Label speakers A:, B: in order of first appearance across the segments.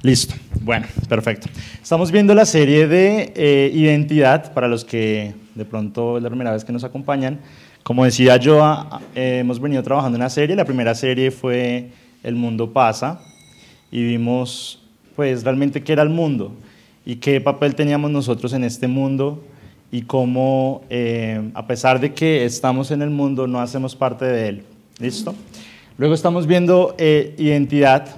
A: Listo. Bueno, perfecto. Estamos viendo la serie de identidad, para los que de pronto es la primera vez que nos acompañan. Como decía Joa, hemos venido trabajando en una serie. La primera serie fue El mundo pasa y vimos pues realmente qué era el mundo y qué papel teníamos nosotros en este mundo y cómo a pesar de que estamos en el mundo no hacemos parte de él. ¿Listo? Luego estamos viendo identidad.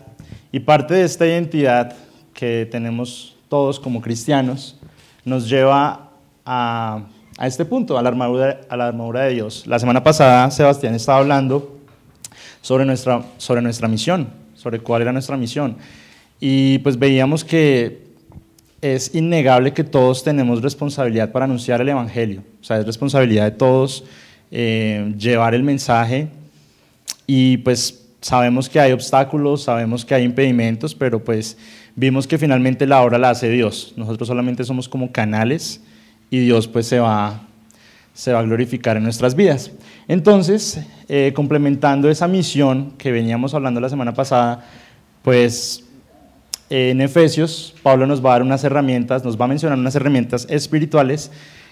A: Y parte de esta identidad que tenemos todos como cristianos nos lleva a este punto, a la armadura de Dios. La semana pasada Sebastián estaba hablando sobre nuestra misión, sobre cuál era nuestra misión. Y pues veíamos que es innegable que todos tenemos responsabilidad para anunciar el Evangelio. O sea, es responsabilidad de todos llevar el mensaje y pues sabemos que hay obstáculos, sabemos que hay impedimentos, pero pues vimos que finalmente la obra la hace Dios. Nosotros solamente somos como canales y Dios pues se va a glorificar en nuestras vidas. Entonces, complementando esa misión que veníamos hablando la semana pasada, pues en Efesios Pablo nos va a dar unas herramientas, nos va a mencionar unas herramientas espirituales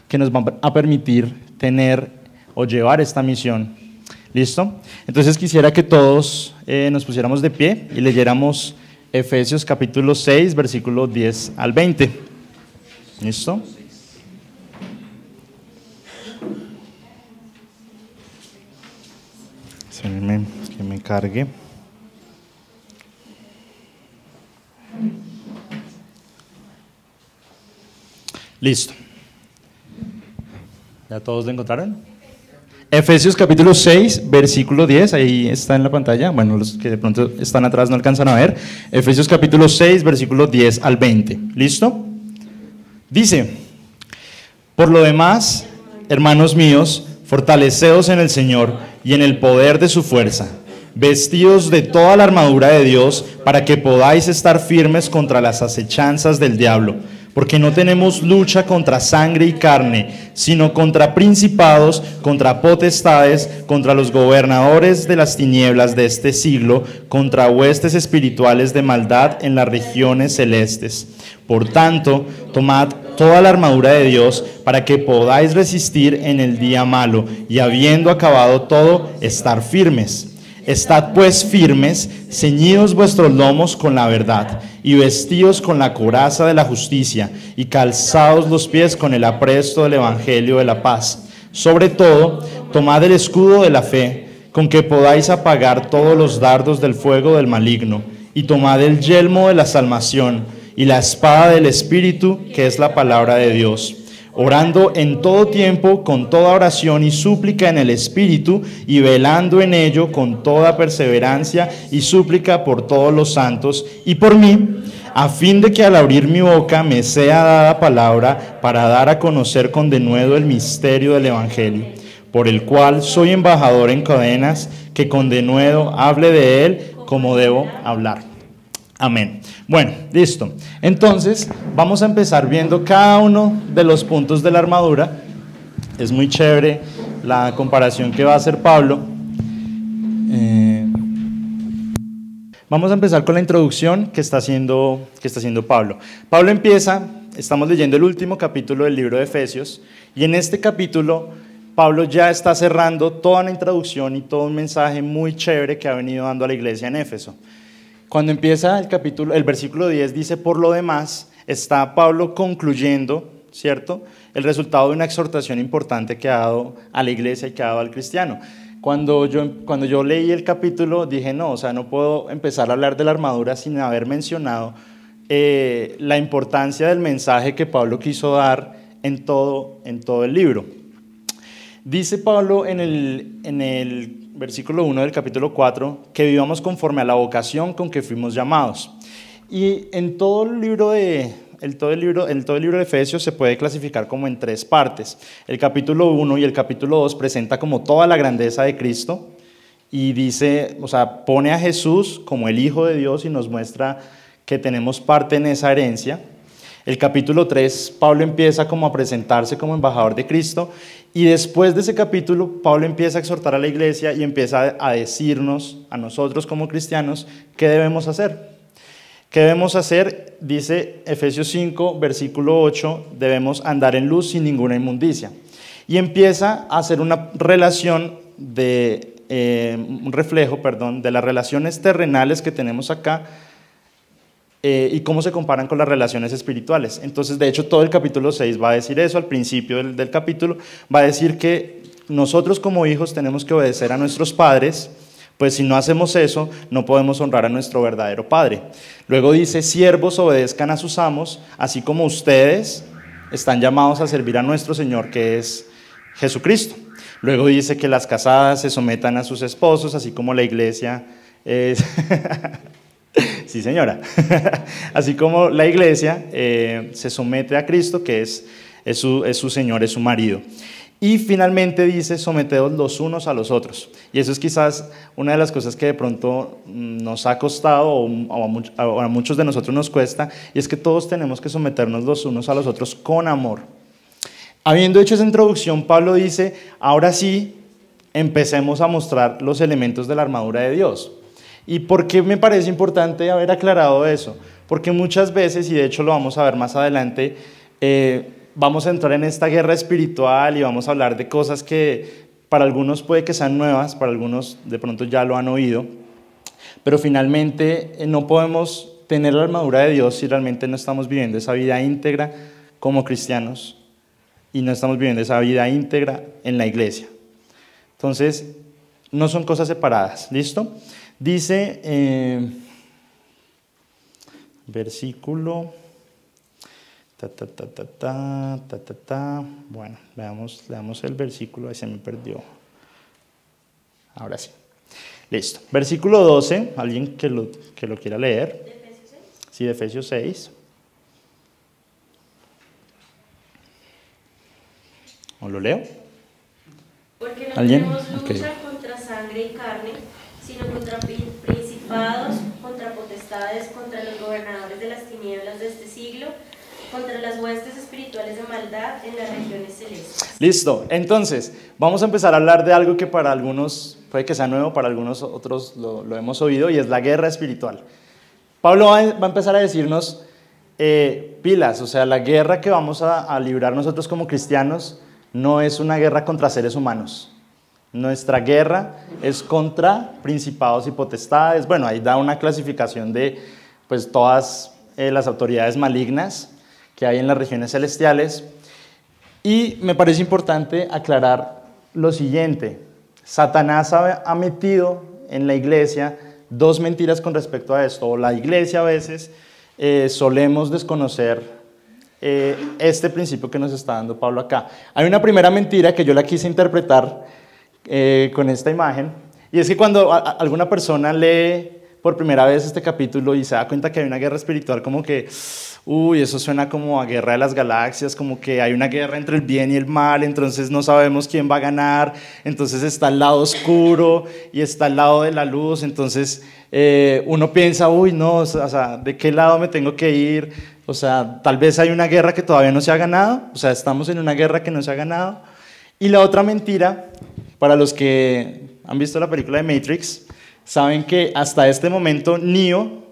A: que nos van a permitir tener o llevar esta misión. ¿Listo? Entonces quisiera que todos nos pusiéramos de pie y leyéramos Efesios capítulo 6, versículo 10 al 20. ¿Listo? Espérenme que me cargue. Listo. ¿Ya todos lo encontraron? Efesios capítulo 6, versículo 10, ahí está en la pantalla, bueno, los que de pronto están atrás no alcanzan a ver. Efesios capítulo 6, versículo 10 al 20, ¿listo? Dice: por lo demás, hermanos míos, fortaleceos en el Señor y en el poder de su fuerza, vestidos de toda la armadura de Dios, para que podáis estar firmes contra las acechanzas del diablo. Porque no tenemos lucha contra sangre y carne, sino contra principados, contra potestades, contra los gobernadores de las tinieblas de este siglo, contra huestes espirituales de maldad en las regiones celestes. Por tanto, tomad toda la armadura de Dios para que podáis resistir en el día malo, y habiendo acabado todo, estar firmes. Estad pues firmes, ceñidos vuestros lomos con la verdad, y vestidos con la coraza de la justicia, y calzados los pies con el apresto del evangelio de la paz. Sobre todo, tomad el escudo de la fe, con que podáis apagar todos los dardos del fuego del maligno, y tomad el yelmo de la salvación, y la espada del Espíritu, que es la palabra de Dios, orando en todo tiempo con toda oración y súplica en el Espíritu, y velando en ello con toda perseverancia y súplica por todos los santos y por mí, a fin de que al abrir mi boca me sea dada palabra para dar a conocer con denuedo el misterio del Evangelio, por el cual soy embajador en cadenas, que con denuedo hable de él como debo hablar. Amén. Bueno, listo. Entonces, vamos a empezar viendo cada uno de los puntos de la armadura. Es muy chévere la comparación que va a hacer Pablo. Vamos a empezar con la introducción que está haciendo Pablo. Pablo empieza, estamos leyendo el último capítulo del libro de Efesios, y en este capítulo Pablo ya está cerrando toda la introducción y todo un mensaje muy chévere que ha venido dando a la iglesia en Éfeso. Cuando empieza el versículo 10 dice: por lo demás, está Pablo concluyendo, ¿cierto?, el resultado de una exhortación importante que ha dado a la iglesia y que ha dado al cristiano. Cuando yo leí el capítulo dije, no, o sea, no puedo empezar a hablar de la armadura sin haber mencionado la importancia del mensaje que Pablo quiso dar en todo el libro. Dice Pablo en el versículo 1 del capítulo 4, que vivamos conforme a la vocación con que fuimos llamados. Y en todo el libro de Efesios se puede clasificar como en tres partes. El capítulo 1 y el capítulo 2 presenta como toda la grandeza de Cristo y dice, o sea, pone a Jesús como el Hijo de Dios y nos muestra que tenemos parte en esa herencia. El capítulo 3, Pablo empieza como a presentarse como embajador de Cristo, y después de ese capítulo, Pablo empieza a exhortar a la iglesia y empieza a decirnos, a nosotros como cristianos, qué debemos hacer. ¿Qué debemos hacer? Dice Efesios 5, versículo 8, debemos andar en luz sin ninguna inmundicia. Y empieza a hacer una relación un reflejo, de las relaciones terrenales que tenemos acá y cómo se comparan con las relaciones espirituales. Entonces, de hecho, todo el capítulo 6 va a decir eso. Al principio del capítulo va a decir que nosotros como hijos tenemos que obedecer a nuestros padres, pues si no hacemos eso, no podemos honrar a nuestro verdadero Padre. Luego dice, siervos, obedezcan a sus amos, así como ustedes están llamados a servir a nuestro Señor, que es Jesucristo. Luego dice que las casadas se sometan a sus esposos, así como la iglesia es... Sí, señora. Así como la iglesia se somete a Cristo, que es su Señor, es su marido. Y finalmente dice, someteos los unos a los otros. Y eso es quizás una de las cosas que de pronto nos ha costado o a muchos de nosotros nos cuesta, y es que todos tenemos que someternos los unos a los otros con amor. Habiendo hecho esa introducción, Pablo dice, ahora sí, empecemos a mostrar los elementos de la armadura de Dios. ¿Y por qué me parece importante haber aclarado eso? Porque muchas veces, y de hecho lo vamos a ver más adelante, vamos a entrar en esta guerra espiritual y vamos a hablar de cosas que para algunos puede que sean nuevas, para algunos de pronto ya lo han oído, pero finalmente no podemos tener la armadura de Dios si realmente no estamos viviendo esa vida íntegra como cristianos y no estamos viviendo esa vida íntegra en la iglesia. Entonces, no son cosas separadas, ¿listo? Dice, versículo... Bueno, leamos el versículo, ahí se me perdió. Ahora sí. Listo. Versículo 12, alguien que lo quiera leer.
B: ¿De Efesios 6?
A: Sí, de Efesios 6. ¿O lo leo?
B: Porque no
A: ¿Alguien?
B: tenemos lucha
A: Okay.
B: contra sangre y carne, sino contra principados, contra potestades, contra los gobernadores de las tinieblas de este siglo, contra las huestes espirituales de maldad en las regiones celestes.
A: Listo, entonces vamos a empezar a hablar de algo que para algunos puede que sea nuevo, para algunos otros lo hemos oído, y es la guerra espiritual. Pablo va a empezar a decirnos pilas, o sea, la guerra que vamos a librar nosotros como cristianos no es una guerra contra seres humanos. Nuestra guerra es contra principados y potestades. Bueno, ahí da una clasificación de pues, todas las autoridades malignas que hay en las regiones celestiales. Y me parece importante aclarar lo siguiente. Satanás ha metido en la iglesia dos mentiras con respecto a esto. O la iglesia a veces solemos desconocer este principio que nos está dando Pablo acá. Hay una primera mentira que yo la quise interpretar con esta imagen, y es que cuando alguna persona lee por primera vez este capítulo y se da cuenta que hay una guerra espiritual, como que, uy, eso suena como a guerra de las galaxias, como que hay una guerra entre el bien y el mal, entonces no sabemos quién va a ganar, entonces está el lado oscuro y está el lado de la luz, entonces uno piensa, uy, no, o sea, ¿de qué lado me tengo que ir? O sea, tal vez hay una guerra que todavía no se ha ganado, o sea, estamos en una guerra que no se ha ganado. Y la otra mentira, para los que han visto la película de Matrix, saben que hasta este momento Neo,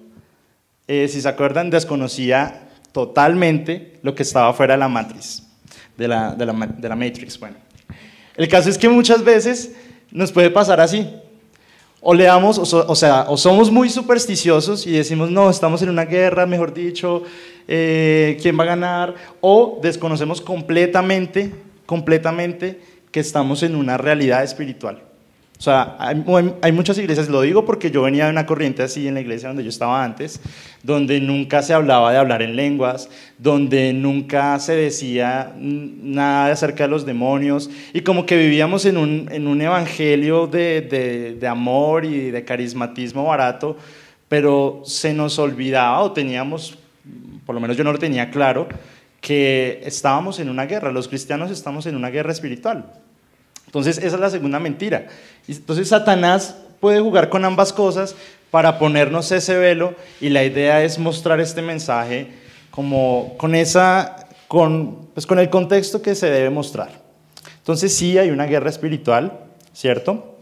A: si se acuerdan, desconocía totalmente lo que estaba fuera de la Matrix, de la Matrix. Bueno, el caso es que muchas veces nos puede pasar así. O leamos, o somos muy supersticiosos y decimos, no, estamos en una guerra, mejor dicho, ¿quién va a ganar? O desconocemos completamente que estamos en una realidad espiritual. O sea, hay muchas iglesias, lo digo porque yo venía de una corriente así en la iglesia donde yo estaba antes, donde nunca se hablaba de hablar en lenguas, donde nunca se decía nada acerca de los demonios, y como que vivíamos en un evangelio de amor y de carismatismo barato, pero se nos olvidaba, o teníamos, por lo menos yo no lo tenía claro, que estábamos en una guerra, los cristianos estamos en una guerra espiritual. Entonces esa es la segunda mentira. Entonces Satanás puede jugar con ambas cosas para ponernos ese velo, y la idea es mostrar este mensaje como con el contexto que se debe mostrar. Entonces sí hay una guerra espiritual, ¿cierto?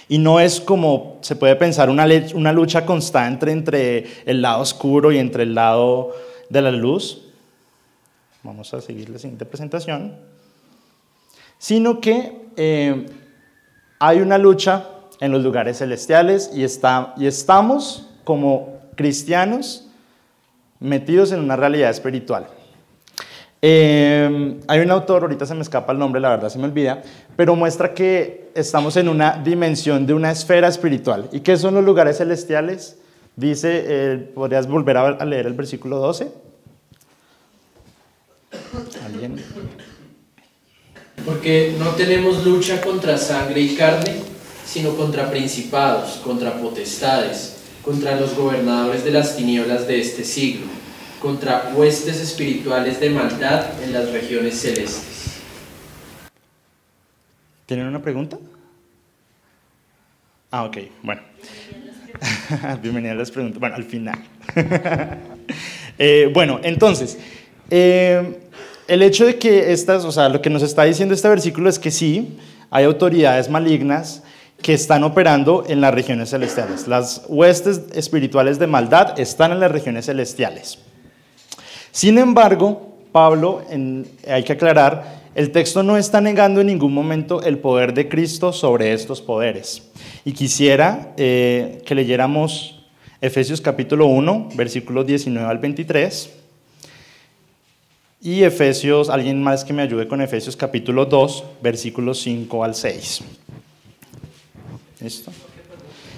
A: Y no es como se puede pensar una lucha constante entre el lado oscuro y entre el lado de la luz. Vamos a seguir la siguiente presentación. Sino que hay una lucha en los lugares celestiales y estamos como cristianos metidos en una realidad espiritual. Hay un autor, ahorita se me escapa el nombre, la verdad se me olvida, pero muestra que estamos en una dimensión de una esfera espiritual. ¿Y qué son los lugares celestiales? Dice, ¿podrías volver a leer el versículo 12? ¿Alguien?
C: Porque no tenemos lucha contra sangre y carne, sino contra principados, contra potestades, contra los gobernadores de las tinieblas de este siglo, contra huestes espirituales de maldad en las regiones celestes.
A: ¿Tienen una pregunta? Ah, ok, bueno. Bienvenidas las preguntas. Bueno, al final. Bueno, entonces, el hecho de que lo que nos está diciendo este versículo es que sí, hay autoridades malignas que están operando en las regiones celestiales. Las huestes espirituales de maldad están en las regiones celestiales. Sin embargo, Pablo, hay que aclarar, el texto no está negando en ningún momento el poder de Cristo sobre estos poderes. Y quisiera que leyéramos Efesios capítulo 1, versículos 19 al 23. Y Efesios, alguien más que me ayude con Efesios capítulo 2, versículos 5 al 6. ¿Listo?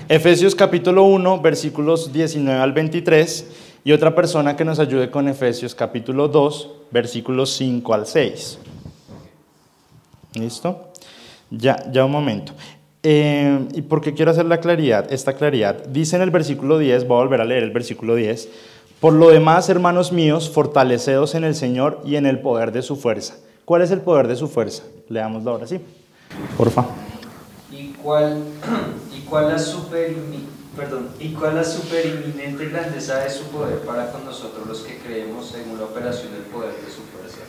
A: Efesios capítulo 1, versículos 19 al 23. Y otra persona que nos ayude con Efesios capítulo 2, versículos 5 al 6. ¿Listo? Ya un momento. ¿Y por qué quiero hacer esta claridad? Dice en el versículo 10, voy a volver a leer el versículo 10. Por lo demás, hermanos míos, fortaleceos en el Señor y en el poder de su fuerza. ¿Cuál es el poder de su fuerza? Leámoslo ahora sí. Porfa.
D: ¿Y cuál la superinminente grandeza de su poder para con nosotros los que creemos según la operación del poder de su fuerza?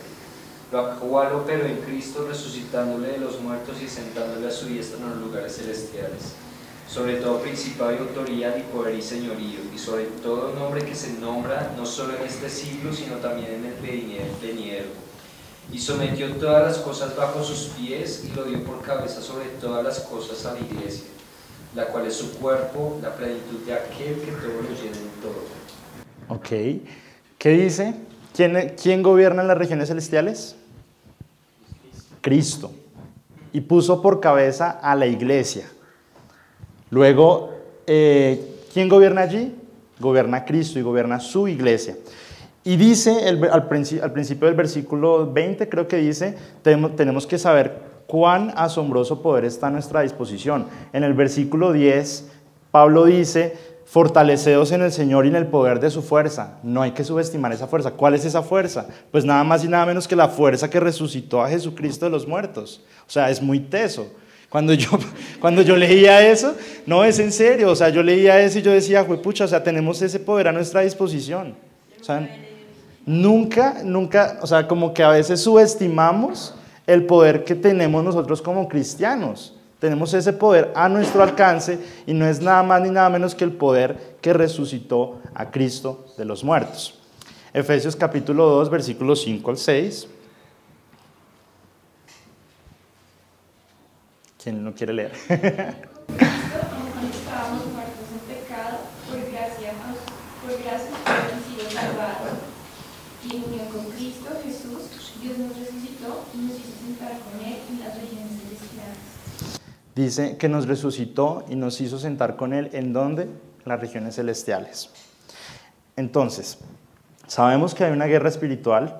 D: Lo cual operó en Cristo, resucitándole de los muertos y sentándole a su diestra en los lugares celestiales, sobre todo principado y autoridad y poder y señorío, y sobre todo nombre que se nombra no solo en este siglo, sino también en el venidero. Y sometió todas las cosas bajo sus pies y lo dio por cabeza sobre todas las cosas a la iglesia, la cual es su cuerpo, la plenitud de aquel que todo lo llena en todo.
A: Ok. ¿Qué dice? ¿Quién gobierna en las regiones celestiales? Cristo. Y puso por cabeza a la iglesia. Luego, ¿quién gobierna allí? Gobierna Cristo y gobierna su iglesia. Y dice al principio del versículo 20, creo que dice, tenemos que saber cuán asombroso poder está a nuestra disposición. En el versículo 10, Pablo dice, fortaleceos en el Señor y en el poder de su fuerza. No hay que subestimar esa fuerza. ¿Cuál es esa fuerza? Pues nada más y nada menos que la fuerza que resucitó a Jesucristo de los muertos. O sea, es muy teso. Cuando yo leía eso, no, es en serio, o sea, yo leía eso y yo decía, juepucha, o sea, tenemos ese poder a nuestra disposición. O sea, nunca, o sea, como que a veces subestimamos el poder que tenemos nosotros como cristianos. Tenemos ese poder a nuestro alcance y no es nada más ni nada menos que el poder que resucitó a Cristo de los muertos. Efesios capítulo 2, versículos 5 al 6. ¿Quién no quiere leer?
E: Cuando estábamos muertos en pecado, por gracia hemos sido salvados. Y en unión con Cristo Jesús, Dios nos resucitó y nos hizo sentar con Él en las regiones celestiales.
A: Dice que nos resucitó y nos hizo sentar con Él, ¿en dónde? En las regiones celestiales. Entonces, sabemos que hay una guerra espiritual,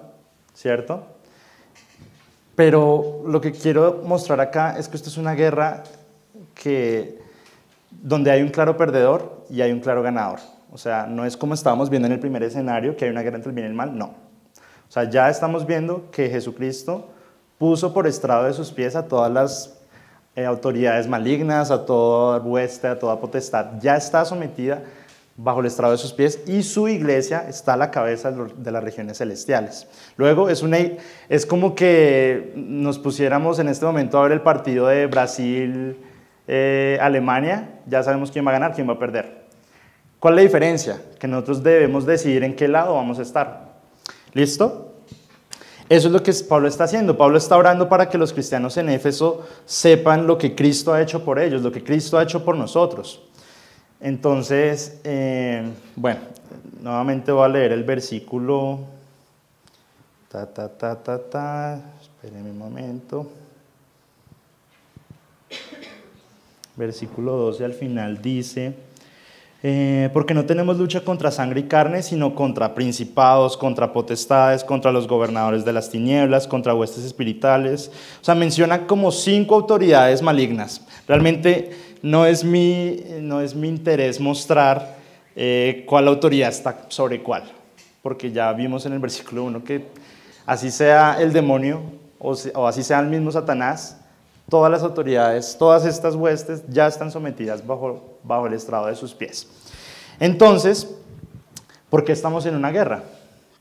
A: ¿cierto? Pero lo que quiero mostrar acá es que esto es una guerra donde hay un claro perdedor y hay un claro ganador. O sea, no es como estábamos viendo en el primer escenario, que hay una guerra entre el bien y el mal, no. O sea, ya estamos viendo que Jesucristo puso por estrado de sus pies a todas las autoridades malignas, a toda hueste, a toda potestad. Ya está sometida bajo el estrado de sus pies y su iglesia está a la cabeza de las regiones celestiales. Luego es como que nos pusiéramos en este momento a ver el partido de Brasil Alemania, ya sabemos quién va a ganar, quién va a perder. ¿Cuál es la diferencia? Que nosotros debemos decidir en qué lado vamos a estar. ¿Listo? Eso es lo que Pablo está haciendo. Pablo está orando para que los cristianos en Éfeso sepan lo que Cristo ha hecho por ellos, lo que Cristo ha hecho por nosotros. Entonces, bueno, nuevamente voy a leer el versículo. Espérenme un momento. Versículo 12 al final dice, porque no tenemos lucha contra sangre y carne, sino contra principados, contra potestades, contra los gobernadores de las tinieblas, contra huestes espirituales. O sea, menciona como 5 autoridades malignas. Realmente no es mi interés mostrar cuál autoridad está sobre cuál, porque ya vimos en el versículo 1 que así sea el demonio o así sea el mismo Satanás, todas las autoridades, todas estas huestes ya están sometidas bajo el estrado de sus pies. Entonces, ¿por qué estamos en una guerra?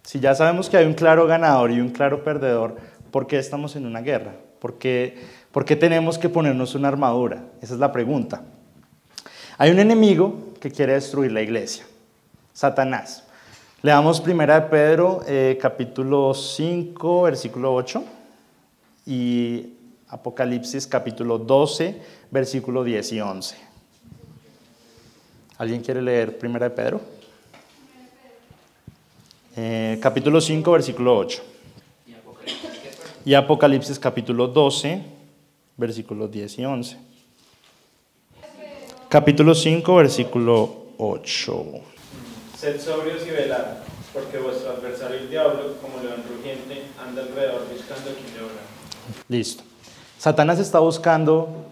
A: Si ya sabemos que hay un claro ganador y un claro perdedor, ¿por qué estamos en una guerra? ¿Por qué tenemos que ponernos una armadura? Esa es la pregunta. Hay un enemigo que quiere destruir la iglesia, Satanás. Leamos 1 de Pedro, capítulo 5, versículo 8, y Apocalipsis capítulo 12, versículo 10 y 11. ¿Alguien quiere leer 1 de Pedro? Capítulo 5, versículo 8. Y Apocalipsis capítulo 12, versículos 10 y 11. Capítulo 5, versículo 8.
F: Sed sobrios y velad, porque vuestro adversario el diablo, como león rugiente, anda alrededor buscando a quien devorar.
A: Listo. Satanás está buscando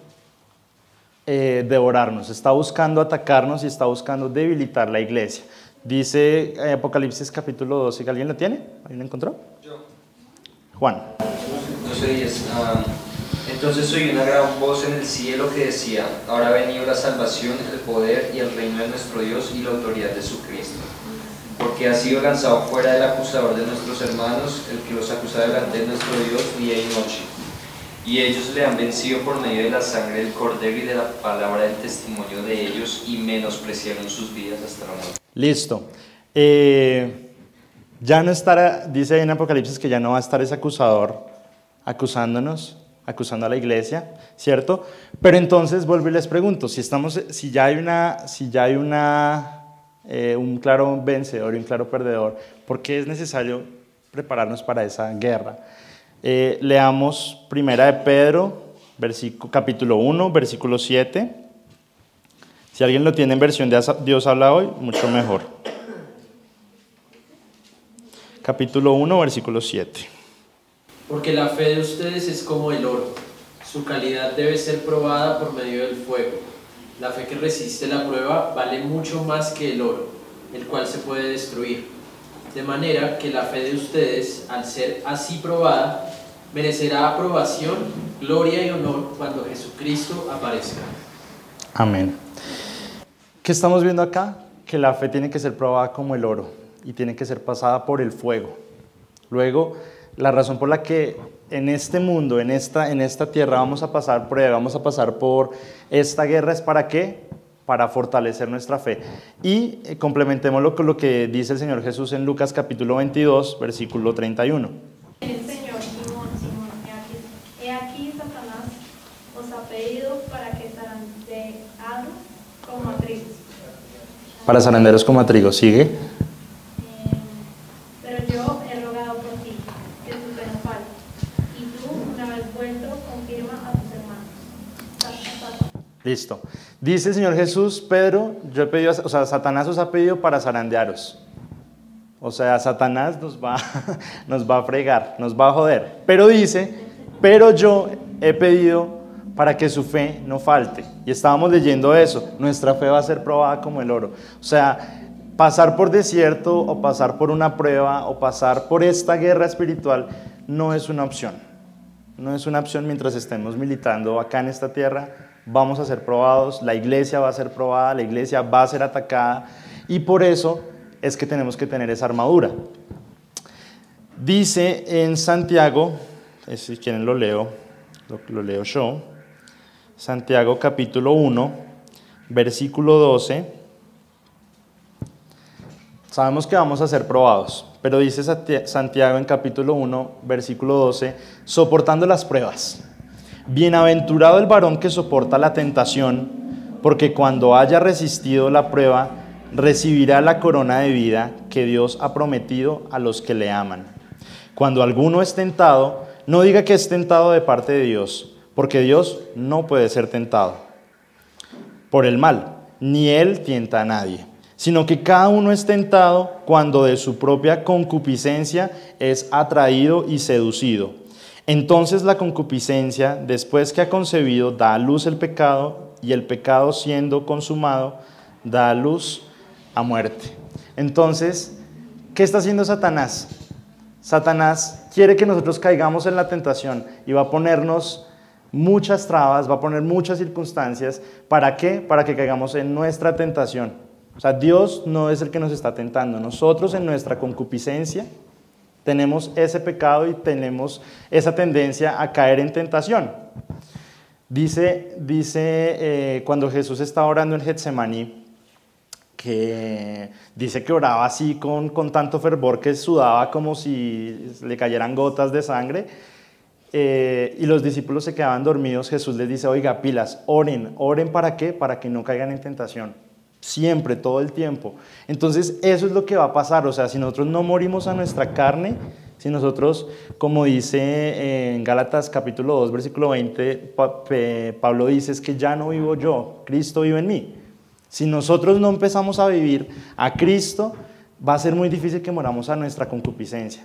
A: devorarnos, está buscando atacarnos y está buscando debilitar la iglesia. Dice Apocalipsis capítulo 12, ¿alguien lo tiene? ¿Alguien lo encontró?
D: Yo.
A: Juan.
D: 12:10. Entonces oí una gran voz en el cielo que decía: ahora ha venido la salvación, el poder y el reino de nuestro Dios y la autoridad de su Cristo. Porque ha sido lanzado fuera el acusador de nuestros hermanos, el que los acusa delante de nuestro Dios día y noche. Y ellos le han vencido por medio de la sangre del Cordero y de la palabra del testimonio de ellos, y menospreciaron sus vidas hasta la muerte.
A: Listo. Ya no estará, dice ahí en Apocalipsis que ya no va a estar ese acusador acusándonos, acusando a la iglesia, ¿cierto? Pero entonces vuelvo y les pregunto, si ya hay un claro vencedor y un claro perdedor, ¿por qué es necesario prepararnos para esa guerra? Leamos 1 de Pedro, capítulo 1, versículo 7. Si alguien lo tiene en versión de Dios habla hoy, mucho mejor. Capítulo 1, versículo 7.
C: Porque la fe de ustedes es como el oro. Su calidad debe ser probada por medio del fuego. La fe que resiste la prueba vale mucho más que el oro, el cual se puede destruir. De manera que la fe de ustedes, al ser así probada, merecerá aprobación, gloria y honor cuando Jesucristo aparezca.
A: Amén. ¿Qué estamos viendo acá? Que la fe tiene que ser probada como el oro y tiene que ser pasada por el fuego. Luego, la razón por la que en este mundo, en esta tierra vamos a pasar prueba, vamos a pasar por esta guerra, ¿es para qué? Para fortalecer nuestra fe. Y complementémoslo con lo que dice el Señor Jesús en Lucas capítulo 22, versículo 31.
E: El Señor, Simón, he aquí Satanás os ha pedido para que zarandeados como a trigo.
A: Para zaranderos como a trigo, sigue.
E: Pero yo he rogado por ti, que tu fe no falle, y tú, una vez vuelto, confirma a tus hermanos.
A: Listo. Dice el Señor Jesús, Pedro, Satanás os ha pedido para zarandearos. O sea, Satanás nos va a fregar, nos va a joder. Pero dice, pero yo he pedido para que su fe no falte. Y estábamos leyendo eso, nuestra fe va a ser probada como el oro. O sea, pasar por desierto o pasar por una prueba o pasar por esta guerra espiritual no es una opción. No es una opción mientras estemos militando acá en esta tierra. Vamos a ser probados, la iglesia va a ser probada, la iglesia va a ser atacada y por eso es que tenemos que tener esa armadura. Dice en Santiago, si quieren lo leo yo, Santiago capítulo 1, versículo 12. Sabemos que vamos a ser probados, pero dice Santiago en capítulo 1, versículo 12, soportando las pruebas. Bienaventurado el varón que soporta la tentación, porque cuando haya resistido la prueba, recibirá la corona de vida que Dios ha prometido a los que le aman. Cuando alguno es tentado, no diga que es tentado de parte de Dios, porque Dios no puede ser tentado por el mal, ni Él tienta a nadie, sino que cada uno es tentado cuando de su propia concupiscencia es atraído y seducido. Entonces la concupiscencia, después que ha concebido, da a luz el pecado, y el pecado siendo consumado, da a luz a muerte. Entonces, ¿qué está haciendo Satanás? Satanás quiere que nosotros caigamos en la tentación y va a ponernos muchas trabas, va a poner muchas circunstancias. ¿Para qué? Para que caigamos en nuestra tentación. O sea, Dios no es el que nos está tentando. Nosotros en nuestra concupiscencia tenemos ese pecado y tenemos esa tendencia a caer en tentación. Dice cuando Jesús estaba orando en Getsemaní, que dice que oraba así con tanto fervor que sudaba como si le cayeran gotas de sangre, y los discípulos se quedaban dormidos. Jesús les dice, oiga, pilas, oren. ¿Oren para qué? Para que no caigan en tentación. Siempre, todo el tiempo. Entonces eso es lo que va a pasar. O sea, si nosotros no morimos a nuestra carne, si nosotros, como dice en Gálatas capítulo 2, versículo 20, Pablo dice, es que ya no vivo yo, Cristo vive en mí. Si nosotros no empezamos a vivir a Cristo, va a ser muy difícil que moramos a nuestra concupiscencia.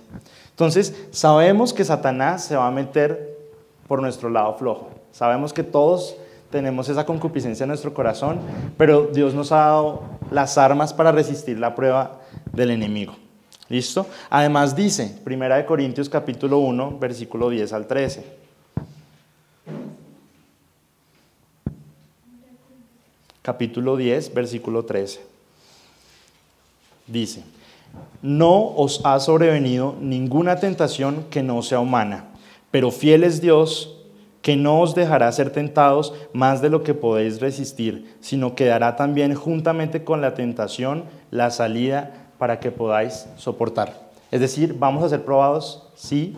A: Entonces, sabemos que Satanás se va a meter por nuestro lado flojo. Sabemos que todos tenemos esa concupiscencia en nuestro corazón, pero Dios nos ha dado las armas para resistir la prueba del enemigo. ¿Listo? Además dice, 1 Corintios capítulo 1, versículo 10 al 13. Capítulo 10, versículo 13. Dice, no os ha sobrevenido ninguna tentación que no sea humana, pero fiel es Dios, que no os dejará ser tentados más de lo que podéis resistir, sino que dará también juntamente con la tentación la salida para que podáis soportar. Es decir, vamos a ser probados, sí,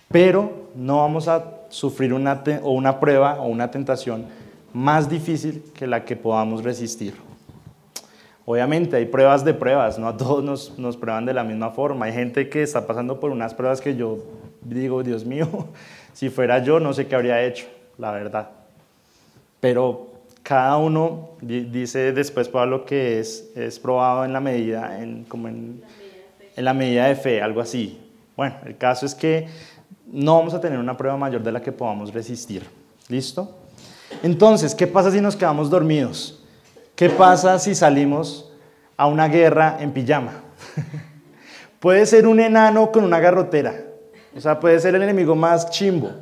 A: pero no vamos a sufrir una prueba o una tentación más difícil que la que podamos resistir. Obviamente hay pruebas de pruebas, no a todos nos prueban de la misma forma. Hay gente que está pasando por unas pruebas que yo digo, Dios mío, si fuera yo no sé qué habría hecho, la verdad. Pero cada uno, dice después Pablo, que es probado en la medida, en la medida de fe, algo así. Bueno, el caso es que no vamos a tener una prueba mayor de la que podamos resistir. ¿Listo? Entonces, ¿qué pasa si nos quedamos dormidos? ¿Qué pasa si salimos a una guerra en pijama? Puede ser un enano con una garrotera, o sea, puede ser el enemigo más chimbo,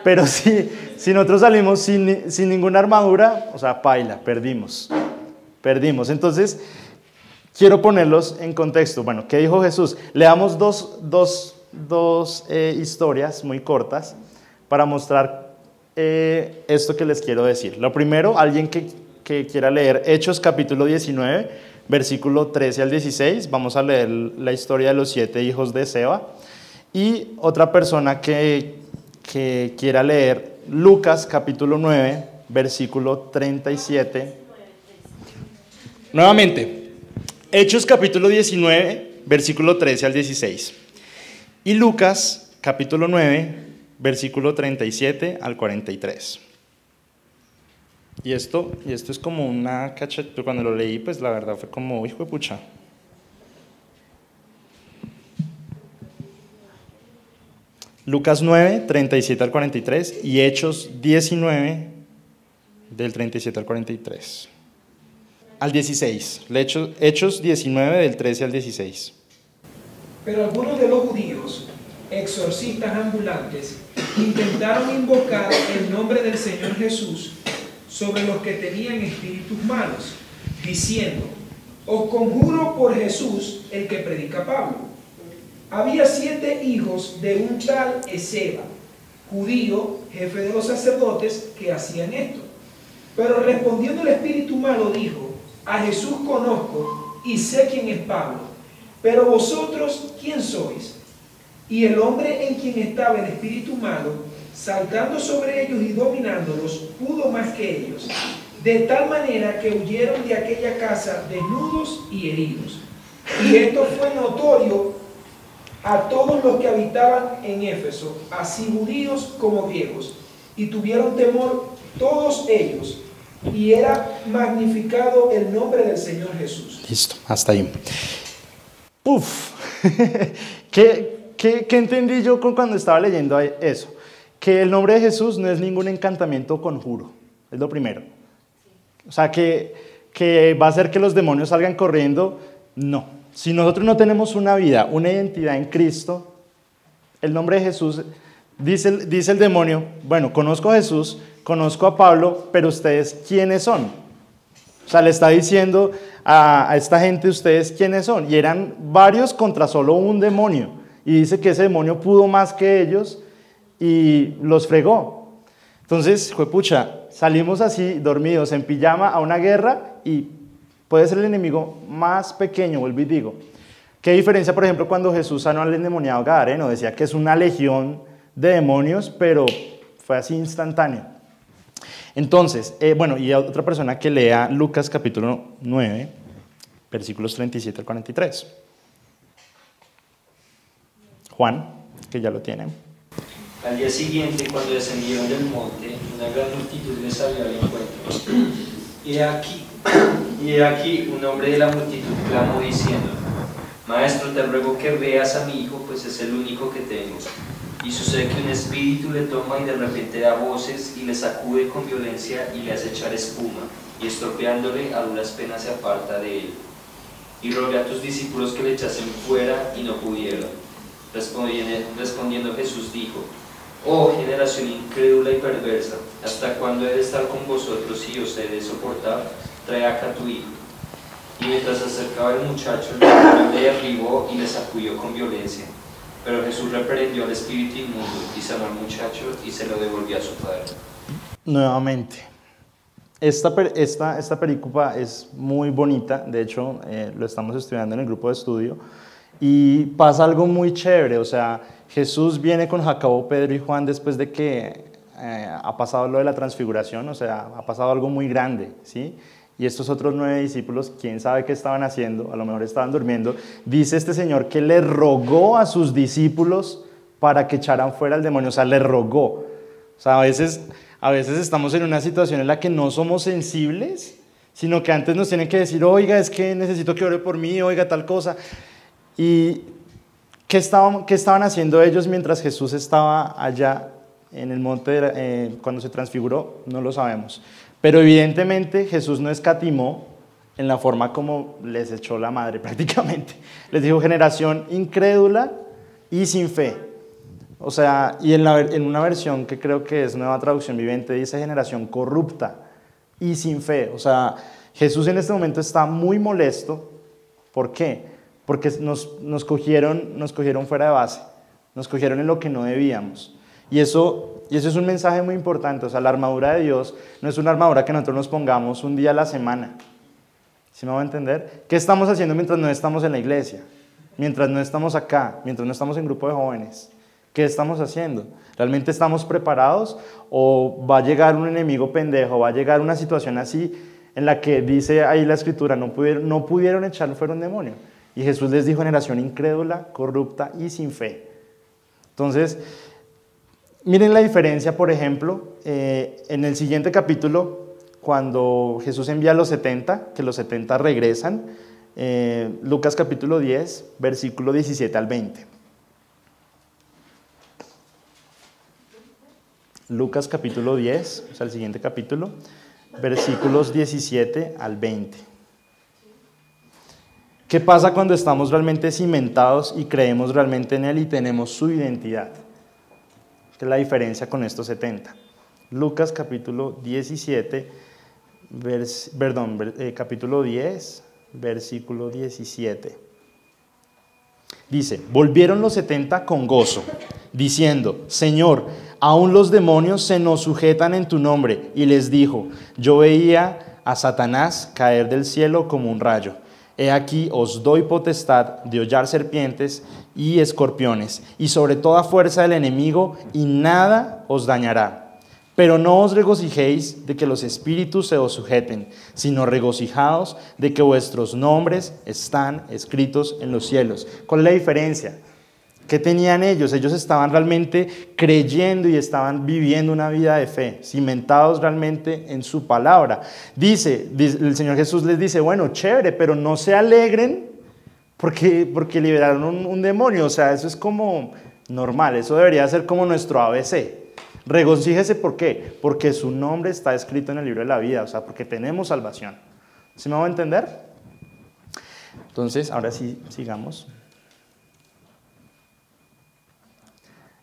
A: pero si nosotros salimos sin ninguna armadura, o sea, paila, perdimos. Entonces, quiero ponerlos en contexto. Bueno, ¿qué dijo Jesús? Leamos dos historias muy cortas para mostrar esto que les quiero decir. Lo primero, alguien que quiera leer Hechos capítulo 19, versículo 13 al 16, vamos a leer la historia de los 7 hijos de Seba. Y otra persona que quiera leer Lucas capítulo 9, versículo 37. Nuevamente, Hechos capítulo 19, versículo 13 al 16. Y Lucas capítulo 9, versículo 37 al 43. Y esto es como una cacheta. Cuando lo leí, pues la verdad fue como, hijo de pucha. Lucas 9, 37 al 43 y Hechos 19, del 37 al 43. Al 16. Hechos 19, del 13 al 16.
G: Pero algunos de los judíos, exorcistas ambulantes, intentaron invocar el nombre del Señor Jesús sobre los que tenían espíritus malos, diciendo: os conjuro por Jesús, el que predica Pablo. Había 7 hijos de un tal Esceva, judío, jefe de los sacerdotes, que hacían esto. Pero respondiendo el espíritu malo dijo: a Jesús conozco y sé quién es Pablo, pero vosotros, ¿quién sois? Y el hombre en quien estaba el espíritu malo, saltando sobre ellos y dominándolos, pudo más que ellos, de tal manera que huyeron de aquella casa desnudos y heridos. Y esto fue notorio a todos los que habitaban en Éfeso, así judíos como griegos, y tuvieron temor todos ellos, y era magnificado el nombre del Señor Jesús.
A: Listo, hasta ahí. Uf, ¿qué entendí yo cuando estaba leyendo eso? Que el nombre de Jesús no es ningún encantamiento o conjuro, es lo primero. O sea, que va a hacer que los demonios salgan corriendo, no. Si nosotros no tenemos una vida, una identidad en Cristo, el nombre de Jesús, dice el demonio, bueno, conozco a Jesús, conozco a Pablo, pero ustedes, ¿quiénes son? O sea, le está diciendo a esta gente, ¿ustedes quiénes son? Y eran varios contra solo un demonio. Y dice que ese demonio pudo más que ellos y los fregó. Entonces, juepucha, salimos así, dormidos, en pijama, a una guerra y puede ser el enemigo más pequeño, vuelvo y digo. ¿Qué diferencia, por ejemplo, cuando Jesús sanó al endemoniado gadareno? Decía que es una legión de demonios, pero fue así instantáneo. Entonces, bueno, y a otra persona que lea Lucas capítulo 9, versículos 37 al 43. Juan, que ya lo tiene.
D: Al día siguiente, cuando descendieron del monte, una gran multitud les salió al encuentro. Y he aquí un hombre de la multitud clamó diciendo: Maestro, te ruego que veas a mi hijo, pues es el único que tengo. Y sucede que un espíritu le toma y de repente da voces y le sacude con violencia y le hace echar espuma, y estropeándole a duras penas se aparta de él. Y rogué a tus discípulos que le echasen fuera y no pudieron. Respondiendo Jesús dijo: Oh generación incrédula y perversa, ¿hasta cuándo he de estar con vosotros y os he de soportar? Trae acá a tu hijo. Y mientras se acercaba el muchacho, el demonio le derribó y le sacudió con violencia. Pero Jesús reprendió al espíritu inmundo y sanó al muchacho y se lo devolvió a su padre.
A: Nuevamente, esta perícopa es muy bonita, de hecho lo estamos estudiando en el grupo de estudio, y pasa algo muy chévere, o sea, Jesús viene con Jacobo, Pedro y Juan después de que ha pasado lo de la transfiguración, o sea, ha pasado algo muy grande, ¿sí? Y estos otros 9 discípulos, quién sabe qué estaban haciendo, a lo mejor estaban durmiendo. Dice este Señor que le rogó a sus discípulos para que echaran fuera al demonio, o sea, le rogó. O sea, a veces estamos en una situación en la que no somos sensibles, sino que antes nos tienen que decir, oiga, es que necesito que ore por mí, oiga, tal cosa. ¿Y qué estaban haciendo ellos mientras Jesús estaba allá en el monte cuando se transfiguró? No lo sabemos. Pero evidentemente Jesús no escatimó en la forma como les echó la madre prácticamente. Les dijo generación incrédula y sin fe. O sea, y en una versión que creo que es Nueva Traducción Viviente dice generación corrupta y sin fe. O sea, Jesús en este momento está muy molesto. ¿Por qué? Porque nos cogieron fuera de base. Nos cogieron en lo que no debíamos. Y eso es un mensaje muy importante. O sea, la armadura de Dios no es una armadura que nosotros nos pongamos un día a la semana. ¿Sí me va a entender? ¿Qué estamos haciendo mientras no estamos en la iglesia? Mientras no estamos acá, mientras no estamos en grupo de jóvenes. ¿Qué estamos haciendo? ¿Realmente estamos preparados? ¿O va a llegar un enemigo pendejo? ¿Va a llegar una situación así en la que dice ahí la escritura, no pudieron echar fuera un demonio? Y Jesús les dijo generación incrédula, corrupta y sin fe. Entonces, miren la diferencia, por ejemplo, en el siguiente capítulo, cuando Jesús envía a los 70, que los 70 regresan, Lucas capítulo 10, versículo 17 al 20. Lucas capítulo 10, o sea, el siguiente capítulo, versículos 17 al 20. ¿Qué pasa cuando estamos realmente cimentados y creemos realmente en Él y tenemos su identidad? ¿Qué es la diferencia con estos 70? Lucas capítulo 17, capítulo 10, versículo 17. Dice, volvieron los 70 con gozo, diciendo, Señor, aún los demonios se nos sujetan en tu nombre. Y les dijo, yo veía a Satanás caer del cielo como un rayo. He aquí os doy potestad de hollar serpientes y escorpiones, y sobre toda fuerza del enemigo, y nada os dañará. Pero no os regocijéis de que los espíritus se os sujeten, sino regocijaos de que vuestros nombres están escritos en los cielos. ¿Cuál es la diferencia? ¿Qué tenían ellos? Ellos estaban realmente creyendo y estaban viviendo una vida de fe, cimentados realmente en su palabra. Dice el Señor Jesús les dice, bueno, chévere, pero no se alegren porque liberaron un demonio. O sea, eso es como normal, eso debería ser como nuestro ABC. Regocíjese, ¿por qué? Porque su nombre está escrito en el libro de la vida, o sea, porque tenemos salvación. ¿Sí me va a entender? Entonces, ahora sí, sigamos.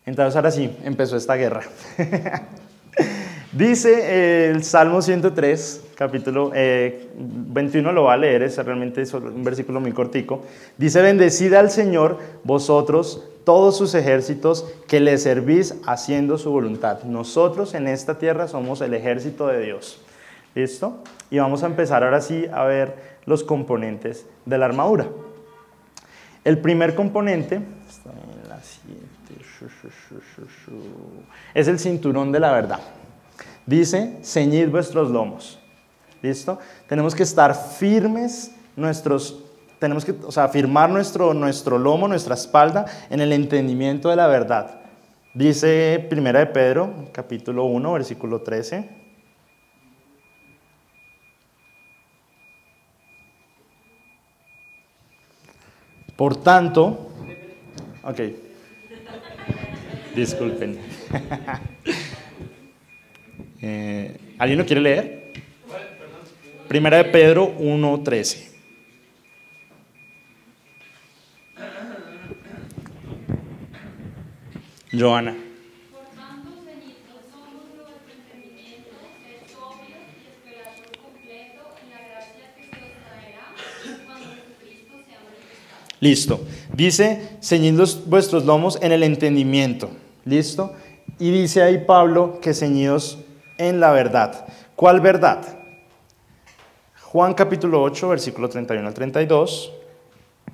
A: Entonces, ahora sí, empezó esta guerra. Dice el Salmo 103, capítulo 21, lo va a leer, es realmente un versículo muy cortico. Dice, bendecid al Señor, vosotros, todos sus ejércitos, que le servís haciendo su voluntad. Nosotros en esta tierra somos el ejército de Dios. ¿Listo? Y vamos a empezar ahora sí a ver los componentes de la armadura. El primer componente es el cinturón de la verdad. Dice, ceñid vuestros lomos. ¿Listo? Tenemos que estar firmes firmar nuestro lomo, nuestra espalda en el entendimiento de la verdad. Dice 1 de Pedro, capítulo 1, versículo 13. Por tanto, ok, disculpen. ¿Alguien lo quiere leer? 1 de Pedro 1, 13. Joana.
E: Por tanto, ceñid los lomos de vuestro entendimiento, sed sobrios y esperad por completo en la gracia que se os traerá cuando Jesucristo sea manifestado.
A: Listo. Dice, ceñid vuestros lomos en el entendimiento. ¿Listo? Y dice ahí Pablo que ceñidos en la verdad. ¿Cuál verdad? Juan capítulo 8, versículo 31 al 32.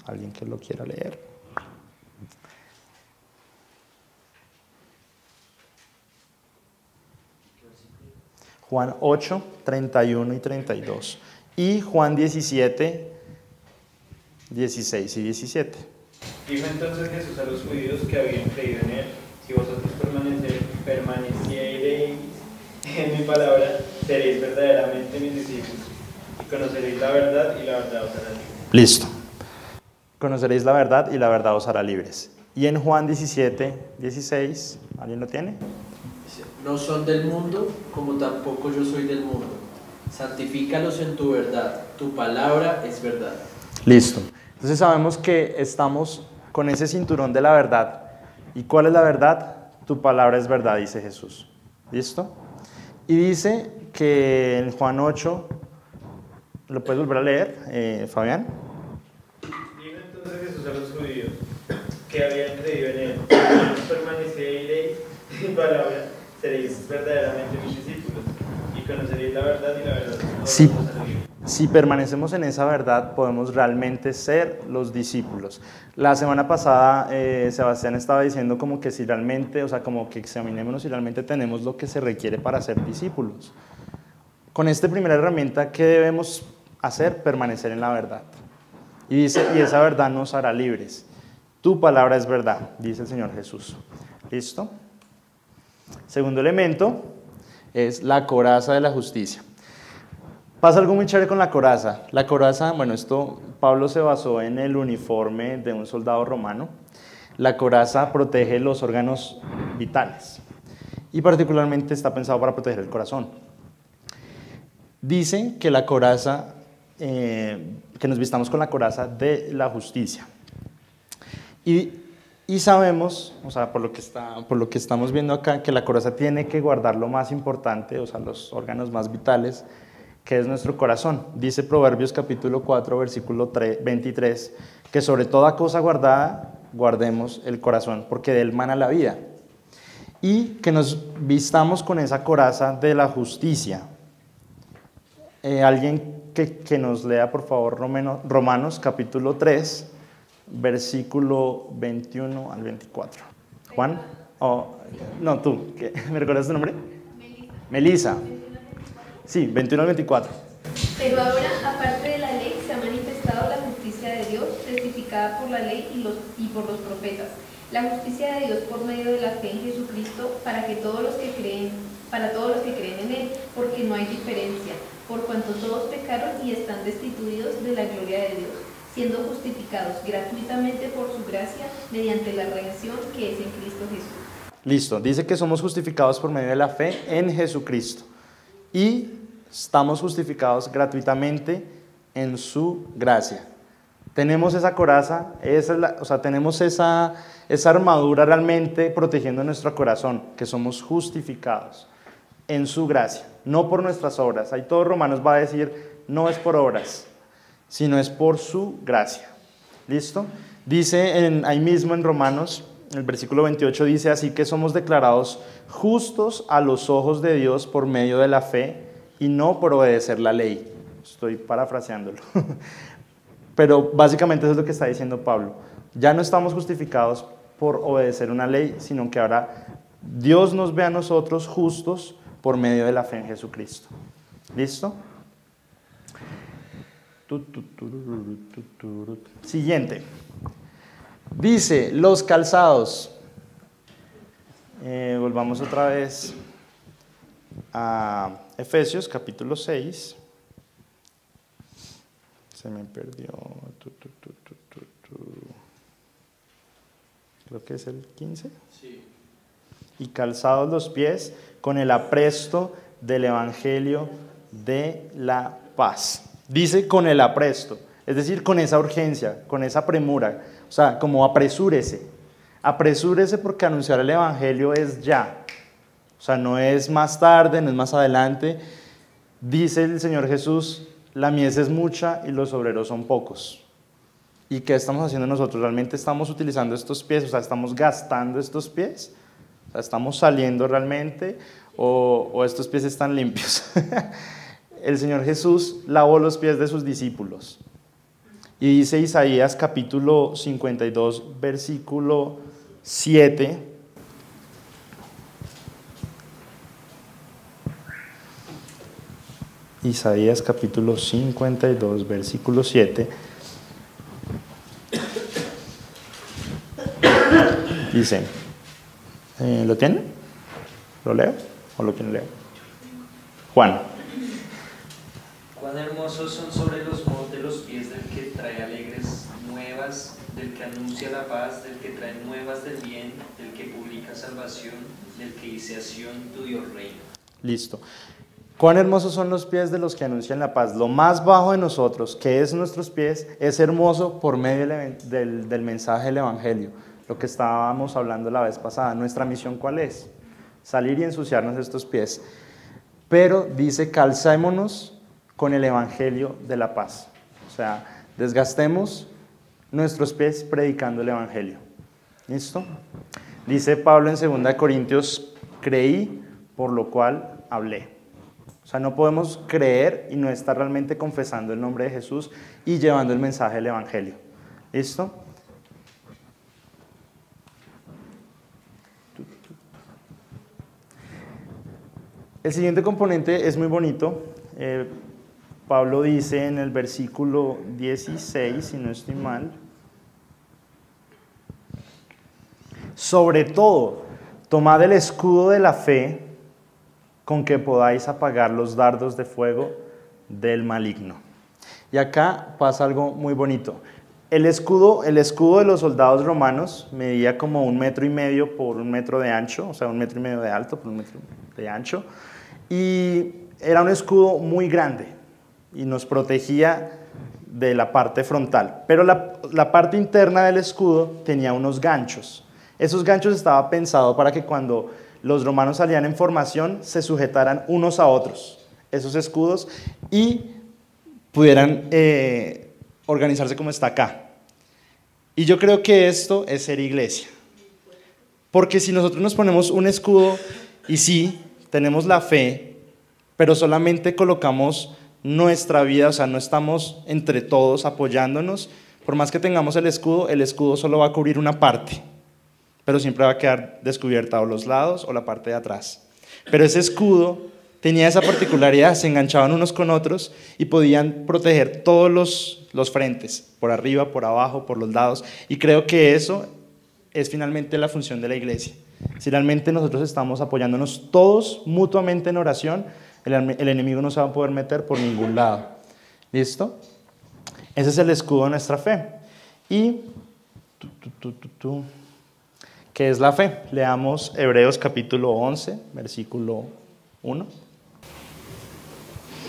A: ¿Alguien que lo quiera leer? Juan 8, 31 y 32. Y Juan 17, 16 y 17.
F: Dijo entonces Jesús a los judíos que habían creído en él, si vosotros permaneciereis en mi palabra, seréis verdaderamente mis discípulos, y conoceréis la verdad, y la verdad os hará libres.
A: Listo. Conoceréis la verdad, y la verdad os hará libres. Y en Juan 17, 16, ¿alguien lo tiene?
C: No son del mundo, como tampoco yo soy del mundo. Santifícalos en tu verdad, tu palabra es verdad.
A: Listo. Entonces sabemos que estamos con ese cinturón de la verdad. ¿Y cuál es la verdad? Tu palabra es verdad, dice Jesús. ¿Listo? Y dice que en Juan 8, ¿lo puedes volver a leer, Fabián?
F: Dijo entonces Jesús a los judíos que habían creído en él, si vosotros permaneciereis en mi palabra, seréis verdaderamente mis discípulos, y conoceréis la verdad, y la verdad os hará libres.
A: Si permanecemos en esa verdad, podemos realmente ser los discípulos. La semana pasada Sebastián estaba diciendo como que si realmente, o sea, como que examinémonos si realmente tenemos lo que se requiere para ser discípulos. Con esta primera herramienta, ¿qué debemos hacer? Permanecer en la verdad. Y dice, y esa verdad nos hará libres. Tu palabra es verdad, dice el Señor Jesús. ¿Listo? Segundo elemento es la coraza de la justicia. Pasa algo muy chévere con la coraza. La coraza, bueno, esto Pablo se basó en el uniforme de un soldado romano. La coraza protege los órganos vitales y particularmente está pensado para proteger el corazón. Dice que la coraza, que nos vistamos con la coraza de la justicia. Y sabemos, o sea, por lo que estamos viendo acá, que la coraza tiene que guardar lo más importante, o sea, los órganos más vitales, que es nuestro corazón. Dice Proverbios capítulo 4, versículo 23, que sobre toda cosa guardada, guardemos el corazón, porque de él mana la vida. y que nos vistamos con esa coraza de la justicia. Alguien que nos lea, por favor, Romanos capítulo 3, versículo 21 al 24. Juan, no, tú, ¿me recuerdas tu nombre? Melissa. Sí, 21 al 24.
E: Pero ahora, aparte de la ley, se ha manifestado la justicia de Dios, testificada por la ley y por los profetas. La justicia de Dios por medio de la fe en Jesucristo para todos los que creen en Él, porque no hay diferencia, por cuanto todos pecaron y están destituidos de la gloria de Dios, siendo justificados gratuitamente por su gracia mediante la redención que es en Cristo Jesús.
A: Listo, dice que somos justificados por medio de la fe en Jesucristo y estamos justificados gratuitamente en su gracia. Tenemos esa coraza, tenemos esa armadura realmente protegiendo nuestro corazón, que somos justificados en su gracia, no por nuestras obras. Ahí todo Romanos va a decir, no es por obras, sino es por su gracia. ¿Listo? Dice ahí mismo en Romanos, el versículo 28 dice, así que somos declarados justos a los ojos de Dios por medio de la fe y no por obedecer la ley. Estoy parafraseándolo. Pero básicamente eso es lo que está diciendo Pablo. Ya no estamos justificados por obedecer una ley, sino que ahora Dios nos ve a nosotros justos por medio de la fe en Jesucristo. ¿Listo? Siguiente. Dice, los calzados. Volvamos otra vez a Efesios capítulo 6. Se me perdió. Creo que es el 15.
C: Sí.
A: Y calzados los pies con el apresto del evangelio de la paz. Dice con el apresto, es decir, con esa urgencia, con esa premura. O sea, como apresúrese. Apresúrese porque anunciar el evangelio es ya. O sea, no es más tarde, no es más adelante. Dice el Señor Jesús, la mies es mucha y los obreros son pocos. ¿Y qué estamos haciendo nosotros? ¿Realmente estamos utilizando estos pies? O sea, ¿estamos gastando estos pies? O sea, ¿estamos saliendo realmente? ¿O estos pies están limpios? El Señor Jesús lavó los pies de sus discípulos. Y dice Isaías capítulo 52, versículo 7. Isaías capítulo 52, versículo 7. Dice, ¿lo tienen? ¿Lo leo? ¿O lo quieren leer? Juan.
D: Cuán hermosos son sobre los montes los pies del que trae alegres nuevas, del que anuncia la paz, del que trae nuevas del bien, del que publica salvación, del que dice a Sión, tu Dios reina.
A: Listo. Cuán hermosos son los pies de los que anuncian la paz. Lo más bajo de nosotros, que es nuestros pies, es hermoso por medio del mensaje del evangelio. Lo que estábamos hablando la vez pasada. Nuestra misión, ¿cuál es? Salir y ensuciarnos estos pies. Pero dice, calcémonos con el evangelio de la paz. O sea, desgastemos nuestros pies predicando el evangelio. ¿Listo? Dice Pablo en 2 Corintios, creí, por lo cual hablé. O sea, no podemos creer y no estar realmente confesando el nombre de Jesús y llevando el mensaje del evangelio. ¿Listo? El siguiente componente es muy bonito. Pablo dice en el versículo 16, si no estoy mal, sobre todo, tomad el escudo de la fe con que podáis apagar los dardos de fuego del maligno. Y acá pasa algo muy bonito. El escudo de los soldados romanos medía como 1,5 metros por 1 metro de ancho, o sea 1,5 metros de alto por 1 metro de ancho, y era un escudo muy grande y nos protegía de la parte frontal. Pero la parte interna del escudo tenía unos ganchos. Esos ganchos estaban pensados para que cuando los romanos salían en formación se sujetaran unos a otros, esos escudos, y pudieran organizarse como está acá. Y yo creo que esto es ser iglesia. Porque si nosotros nos ponemos un escudo y sí, tenemos la fe, pero solamente colocamos nuestra vida, o sea, no estamos entre todos apoyándonos, por más que tengamos el escudo solo va a cubrir una parte, pero siempre va a quedar descubierta o los lados o la parte de atrás. Pero ese escudo tenía esa particularidad, se enganchaban unos con otros y podían proteger todos los frentes, por arriba, por abajo, por los lados, y creo que eso es finalmente la función de la iglesia. Si realmente nosotros estamos apoyándonos todos mutuamente en oración, el enemigo no se va a poder meter por ningún lado. ¿Listo? Ese es el escudo de nuestra fe. Y, ¿qué es la fe? Leamos Hebreos capítulo 11, versículo 1.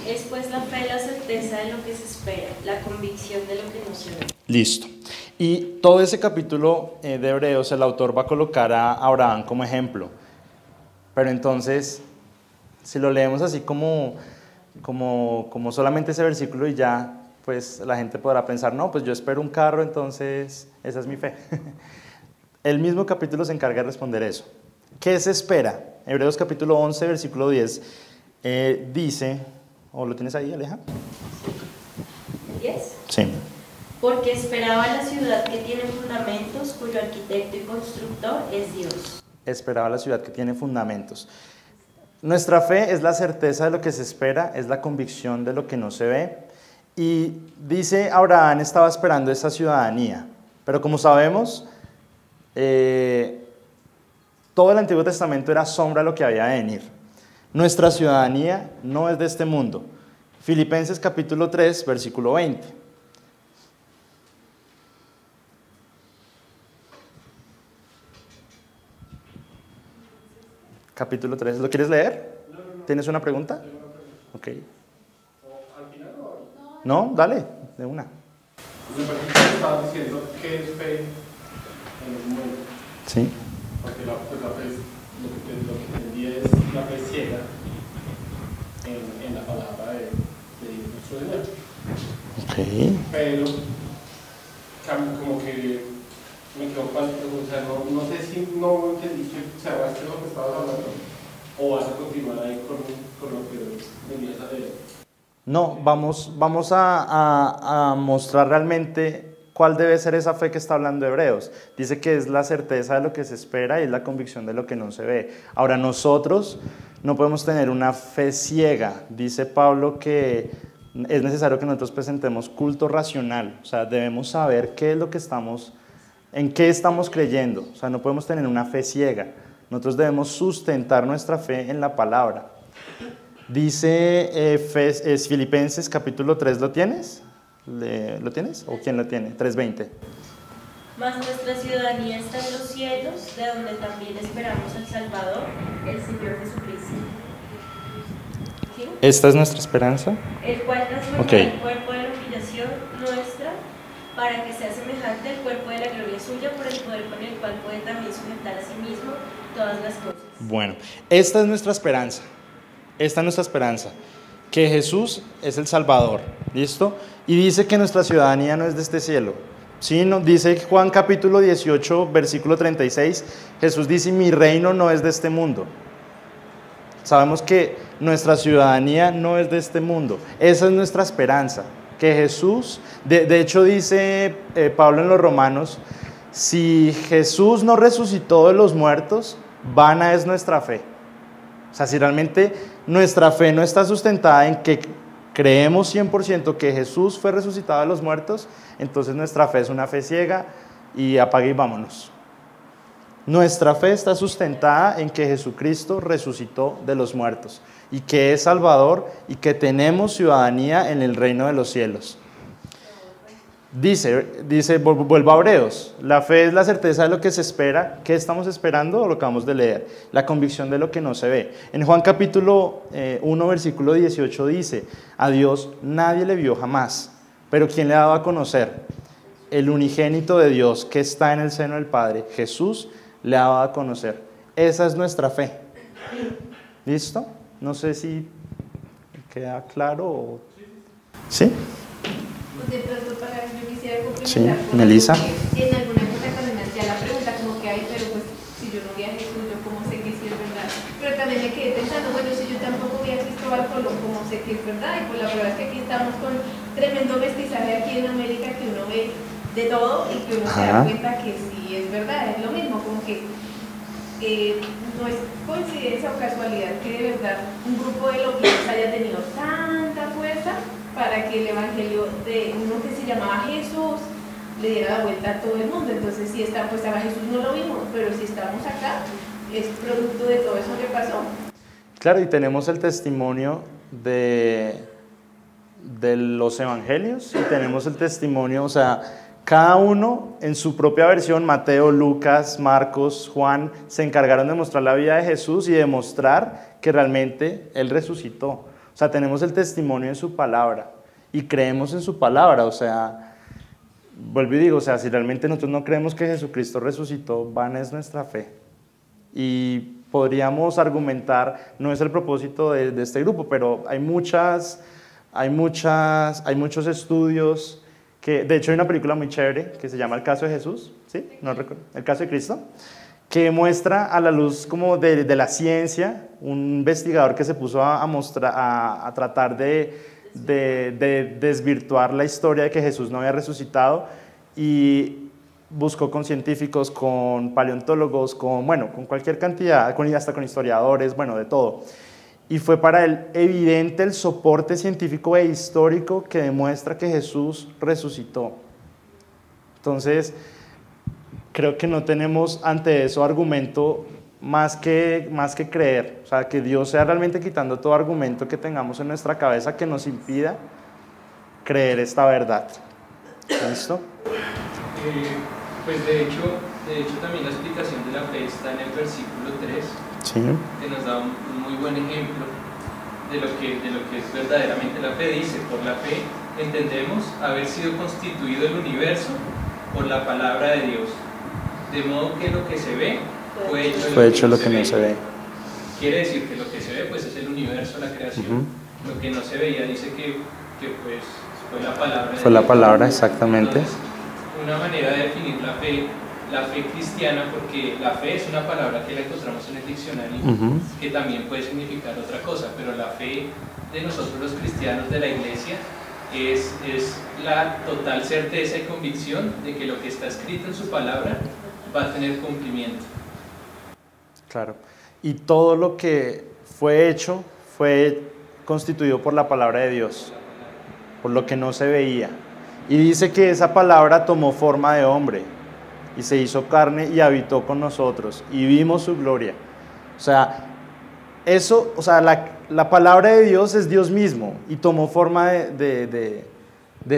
B: Es pues la fe la certeza de lo que se espera, la convicción de lo que no se ve.
A: Listo. Y todo ese capítulo de Hebreos, el autor va a colocar a Abraham como ejemplo. Pero entonces, si lo leemos así como solamente ese versículo y ya, pues la gente podrá pensar, no, pues yo espero un carro, entonces esa es mi fe. El mismo capítulo se encarga de responder eso. ¿Qué se espera? Hebreos capítulo 11, versículo 10, dice, ¿o lo tienes ahí, Aleja?
B: 10.
A: Sí.
B: Porque esperaba la ciudad que tiene fundamentos, cuyo arquitecto y constructor es Dios.
A: Esperaba la ciudad que tiene fundamentos. Nuestra fe es la certeza de lo que se espera, es la convicción de lo que no se ve. Y dice, Abraham estaba esperando esa ciudadanía. Pero como sabemos, todo el Antiguo Testamento era sombra de lo que había de venir. Nuestra ciudadanía no es de este mundo. Filipenses capítulo 3, versículo 20. Capítulo 3, ¿lo quieres leer?
H: No.
A: ¿Tienes una pregunta?
H: Tengo una pregunta.
A: Ok.
H: ¿Al final o hoy?
A: No, dale, de una.
H: Me parece que estabas diciendo qué es fe en ese momento.
A: Sí.
H: Porque la fe es, lo que entendía es la fe ciega en la palabra de Dios nuestro Señor.
A: Ok.
H: Pero como que me quedo falto, o sea, no sé si no entendí que o sea, ¿esto es lo que estabas hablando? ¿O vas a continuar ahí con lo que venías a leer?
A: No, vamos a mostrar realmente cuál debe ser esa fe que está hablando Hebreos. Dice que es la certeza de lo que se espera y es la convicción de lo que no se ve. Ahora, nosotros no podemos tener una fe ciega. Dice Pablo que es necesario que nosotros presentemos culto racional. O sea, debemos saber qué es lo que en qué estamos creyendo. O sea, no podemos tener una fe ciega. Nosotros debemos sustentar nuestra fe en la palabra. Dice Filipenses capítulo 3, ¿lo tienes? ¿Lo tienes? ¿O quién lo tiene? 3:20.
B: Mas nuestra ciudadanía está en los cielos, de donde también esperamos al Salvador, el Señor Jesucristo. ¿Sí?
A: ¿Esta es nuestra esperanza?
B: El cual transformará
A: Okay.
B: el cuerpo de la humillación nuestra, para que sea semejante al cuerpo de la gloria suya, por el poder con el cual puede también sujetar a sí mismo todas las cosas.
A: Bueno, esta es nuestra esperanza. Esta es nuestra esperanza. Que Jesús es el Salvador. ¿Listo? Y dice que nuestra ciudadanía no es de este cielo. ¿Sí? Dice Juan capítulo 18, versículo 36. Jesús dice, mi reino no es de este mundo. Sabemos que nuestra ciudadanía no es de este mundo. Esa es nuestra esperanza. Que Jesús, de hecho dice Pablo en los Romanos, si Jesús no resucitó de los muertos, vana es nuestra fe. O sea, si realmente nuestra fe no está sustentada en que creemos 100% que Jesús fue resucitado de los muertos, entonces nuestra fe es una fe ciega y apague y vámonos. Nuestra fe está sustentada en que Jesucristo resucitó de los muertos y que es Salvador y que tenemos ciudadanía en el reino de los cielos. Dice, vuelvo a Hebreos, la fe es la certeza de lo que se espera. ¿Qué estamos esperando? Lo acabamos de leer, la convicción de lo que no se ve. En Juan capítulo 1, versículo 18 dice, a Dios nadie le vio jamás, pero ¿quién le ha dado a conocer? El unigénito de Dios que está en el seno del Padre, Jesús, le ha dado a conocer. Esa es nuestra fe. ¿Listo? No sé si queda claro o... ¿Sí?
E: De pronto, para yo quisiera complementar
A: Sí,
E: con
A: Melissa.
E: algo que en alguna época cuando me hacía la pregunta como que hay, pero pues si yo no voy a verdad, y pues la verdad es que aquí estamos con tremendo mestizaje aquí en América, que uno ve de todo y que uno se da cuenta que sí es verdad, es lo mismo, como que no es coincidencia o casualidad que de verdad un grupo de loquitos haya tenido tanta fuerza para que el evangelio de uno que se llamaba Jesús le diera la vuelta a todo el mundo. Entonces, si está, pues a Jesús no lo vimos, pero si estamos acá, es producto de todo eso que pasó.
A: Claro, y tenemos el testimonio de los evangelios, y tenemos el testimonio, o sea, cada uno en su propia versión, Mateo, Lucas, Marcos, Juan, se encargaron de mostrar la vida de Jesús y de mostrar que realmente Él resucitó. O sea, tenemos el testimonio de su palabra y creemos en su palabra. O sea, vuelvo y digo, o sea, si realmente nosotros no creemos que Jesucristo resucitó, vana es nuestra fe. Y podríamos argumentar, no es el propósito de este grupo, pero hay muchos estudios que, de hecho hay una película muy chévere que se llama El caso de Jesús, ¿sí? No recuerdo, El caso de Cristo, que muestra a la luz como de la ciencia, un investigador que se puso a tratar de desvirtuar la historia de que Jesús no había resucitado, y buscó con científicos, con paleontólogos, con cualquier cantidad, hasta con historiadores, de todo. Y fue para él evidente el soporte científico e histórico que demuestra que Jesús resucitó. Entonces, creo que no tenemos ante eso argumento más que creer. O sea, que Dios sea realmente quitando todo argumento que tengamos en nuestra cabeza que nos impida creer esta verdad. ¿Listo?
I: Pues de hecho también la explicación de la fe está en el versículo 3,
A: sí,
I: que nos da un muy buen ejemplo de lo que es verdaderamente la fe. Dice: por la fe entendemos haber sido constituido el universo por la palabra de Dios, de modo que lo que se ve fue hecho lo que no se ve. Quiere decir que lo que se ve pues es el universo, la creación. Lo que no se veía dice que pues fue la palabra de Dios.
A: Fue la palabra, exactamente.
I: Entonces, una manera de definir la fe cristiana, porque la fe es una palabra que la encontramos en el diccionario, que también puede significar otra cosa, pero la fe de nosotros los cristianos de la iglesia es la total certeza y convicción de que lo que está escrito en su palabra va a tener cumplimiento.
A: Claro, y todo lo que fue hecho fue constituido por la palabra de Dios, por lo que no se veía. Y dice que esa palabra tomó forma de hombre y se hizo carne y habitó con nosotros y vimos su gloria. O sea, la palabra de Dios es Dios mismo y tomó forma de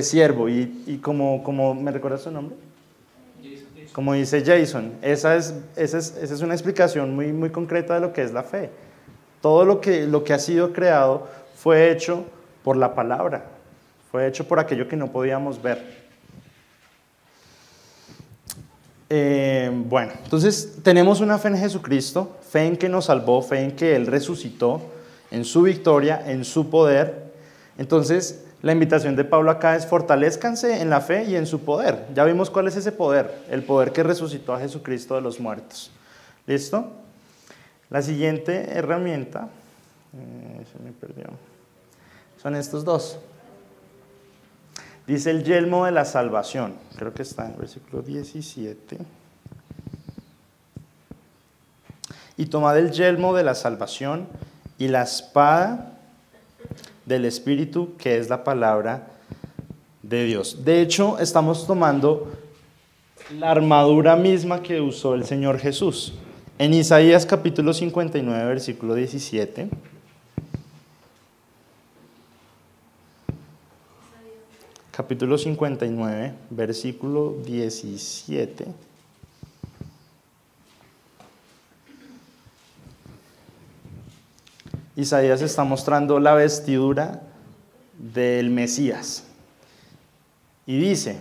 A: siervo. Y como ¿me recuerdas su nombre? Como dice Jason, esa es una explicación muy, muy concreta de lo que es la fe. Todo lo que ha sido creado fue hecho por la palabra. Fue hecho por aquello que no podíamos ver. Entonces tenemos una fe en Jesucristo, fe en que nos salvó, fe en que Él resucitó, en su victoria, en su poder. Entonces la invitación de Pablo acá es: fortalezcanse en la fe y en su poder. Ya vimos cuál es ese poder, el poder que resucitó a Jesucristo de los muertos. ¿Listo? La siguiente herramienta, se me perdió, son estos dos. Dice el yelmo de la salvación, creo que está en el versículo 17. Y tomad el yelmo de la salvación y la espada del Espíritu, que es la palabra de Dios. De hecho, estamos tomando la armadura misma que usó el Señor Jesús. En Isaías capítulo 59, versículo 17. Capítulo 59, versículo 17. Isaías está mostrando la vestidura del Mesías. Y dice: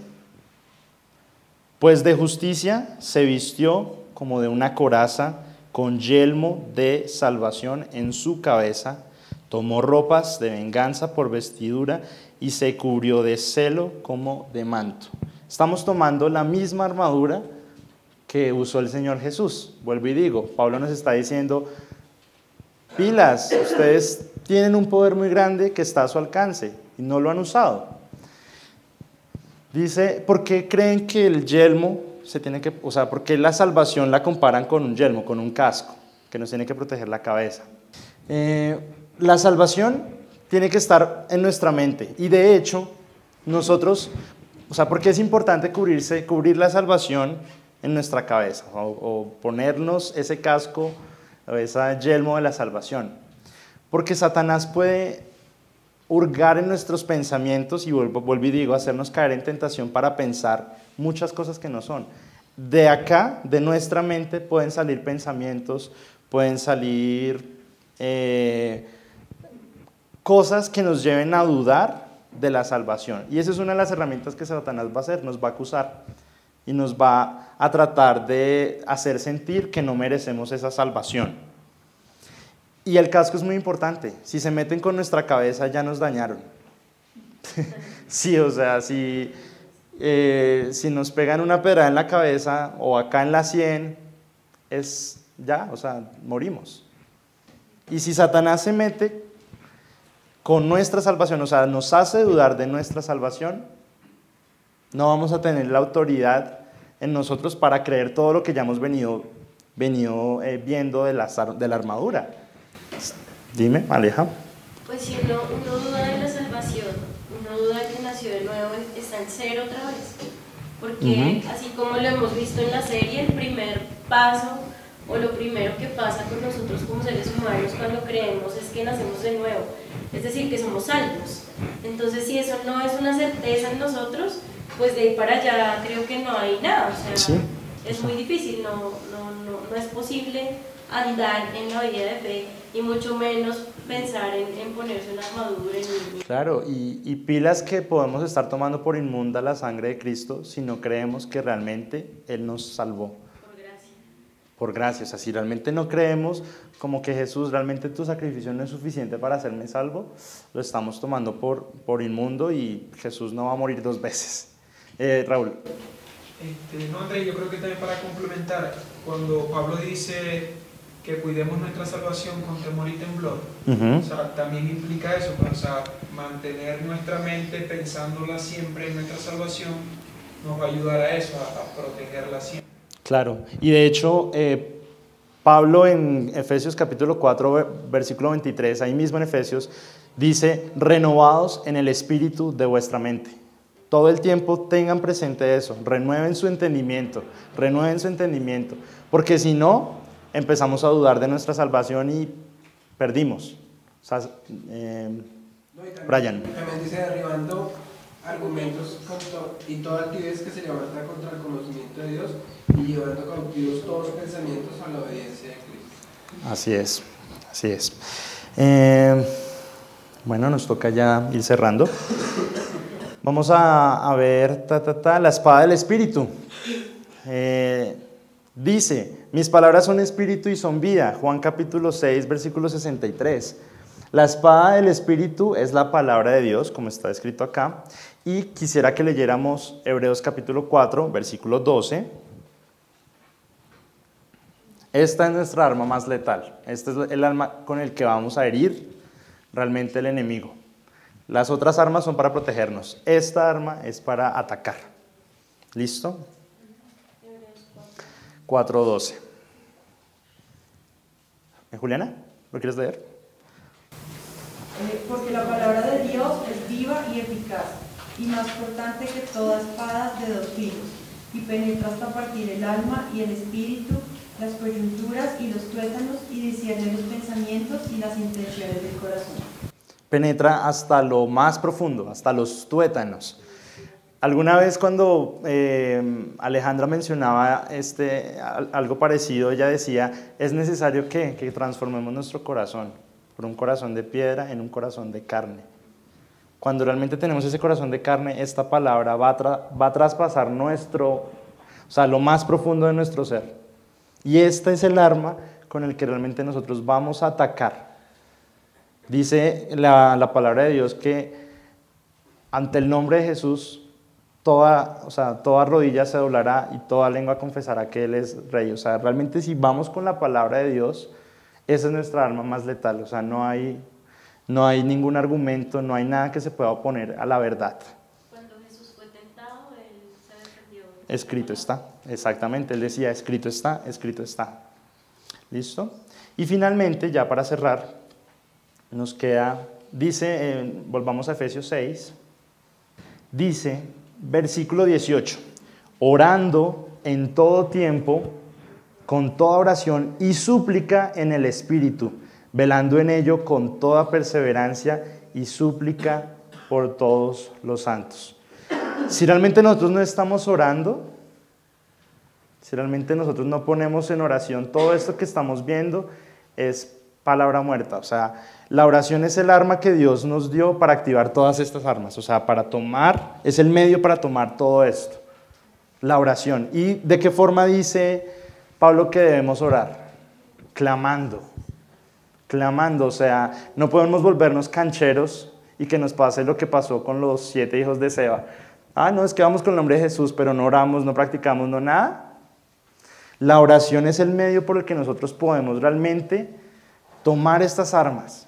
A: pues de justicia se vistió como de una coraza, con yelmo de salvación en su cabeza, tomó ropas de venganza por vestidura y se cubrió de celo como de manto. Estamos tomando la misma armadura que usó el Señor Jesús. Vuelvo y digo, Pablo nos está diciendo: pilas, ustedes tienen un poder muy grande que está a su alcance y no lo han usado. Dice, ¿por qué creen que el yelmo se tiene que, o sea, por qué la salvación la comparan con un yelmo, con un casco, que nos tiene que proteger la cabeza? La salvación tiene que estar en nuestra mente y de hecho nosotros, o sea, ¿por qué es importante cubrir la salvación en nuestra cabeza o ponernos ese casco o ese yelmo de la salvación? Porque Satanás puede hurgar en nuestros pensamientos y vuelvo y digo, hacernos caer en tentación para pensar muchas cosas que no son. De acá, de nuestra mente, pueden salir pensamientos, pueden salir cosas que nos lleven a dudar de la salvación. Y esa es una de las herramientas que Satanás va a hacer, nos va a acusar y nos va a tratar de hacer sentir que no merecemos esa salvación. Y el casco es muy importante. Si se meten con nuestra cabeza ya nos dañaron. Sí, o sea, si nos pegan una pedrada en la cabeza o acá en la sien, es ya, o sea, morimos. Y si Satanás se mete con nuestra salvación, o sea, nos hace dudar de nuestra salvación, no vamos a tener la autoridad en nosotros para creer todo lo que ya hemos venido viendo de la armadura. Dime, Aleja.
B: Pues si uno duda de la salvación, uno duda que nació de nuevo, está en cero otra vez. Porque así como lo hemos visto en la serie, el primer paso o lo primero que pasa con nosotros como seres humanos cuando creemos es que nacemos de nuevo, es decir, que somos salvos. Entonces, si eso no es una certeza en nosotros, pues de ahí para allá creo que no hay nada, o sea, sí, es muy difícil, no es posible andar en la vida de fe y mucho menos pensar en ponerse una armadura.
A: Claro, y pilas que podemos estar tomando por inmunda la sangre de Cristo si no creemos que realmente Él nos salvó. Por gracia, o sea, si realmente no creemos como que Jesús, realmente tu sacrificio no es suficiente para hacerme salvo, lo estamos tomando por inmundo y Jesús no va a morir 2 veces. Raúl.
G: No, Andrés, yo creo que también para complementar, cuando Pablo dice que cuidemos nuestra salvación con temor y temblor, o sea, también implica eso, o sea, mantener nuestra mente pensándola siempre en nuestra salvación nos va a ayudar a eso, a protegerla siempre.
A: Claro, y de hecho, Pablo en Efesios capítulo 4, versículo 23, ahí mismo en Efesios, dice, renovados en el espíritu de vuestra mente. Todo el tiempo tengan presente eso, renueven su entendimiento, porque si no, empezamos a dudar de nuestra salvación y perdimos. O sea, Brian.
J: También dice, derribando argumentos y toda altivez que se levanta contra el conocimiento de Dios y llevando cautivos todos los pensamientos a la obediencia de Cristo.
A: Así es, así es. Bueno, nos toca ya ir cerrando. Vamos a ver la espada del Espíritu. Dice, mis palabras son espíritu y son vida. Juan capítulo 6, versículo 63. La espada del Espíritu es la palabra de Dios, como está escrito acá. Y quisiera que leyéramos Hebreos capítulo 4, versículo 12. Esta es nuestra arma más letal. Este es el arma con el que vamos a herir realmente el enemigo. Las otras armas son para protegernos. Esta arma es para atacar. ¿Listo? 4:12. ¿Juliana? ¿Lo quieres leer?
K: Porque la palabra de Dios es viva y eficaz, y más cortante que toda espada de 2 filos, y penetra hasta partir el alma y el espíritu, las coyunturas y los tuétanos, y discierne los pensamientos y las intenciones del corazón.
A: Penetra hasta lo más profundo, hasta los tuétanos. Alguna vez cuando Alejandra mencionaba algo parecido, ella decía, es necesario que transformemos nuestro corazón, por un corazón de piedra en un corazón de carne. Cuando realmente tenemos ese corazón de carne, esta palabra va a traspasar lo más profundo de nuestro ser. Y este es el arma con el que realmente nosotros vamos a atacar. Dice la palabra de Dios que ante el nombre de Jesús toda rodilla se doblará y toda lengua confesará que Él es Rey. O sea, realmente si vamos con la palabra de Dios, esa es nuestra arma más letal. O sea, no hay ningún argumento, no hay nada que se pueda oponer a la verdad.
B: Cuando Jesús fue tentado, él se defendió.
A: Escrito está, exactamente. Él decía, escrito está, escrito está. ¿Listo? Y finalmente, ya para cerrar, nos queda, dice, volvamos a Efesios 6, dice, versículo 18, orando en todo tiempo, con toda oración y súplica en el Espíritu, velando en ello con toda perseverancia y súplica por todos los santos. Si realmente nosotros no estamos orando, si realmente nosotros no ponemos en oración todo esto que estamos viendo, es palabra muerta. O sea, la oración es el arma que Dios nos dio para activar todas estas armas. O sea, es el medio para tomar todo esto. La oración. ¿Y de qué forma dice Pablo que debemos orar? Clamando. Clamando. O sea, no podemos volvernos cancheros y que nos pase lo que pasó con los 7 hijos de Seba. No, es que vamos con el nombre de Jesús, pero no oramos, no practicamos, no nada. La oración es el medio por el que nosotros podemos realmente tomar estas armas.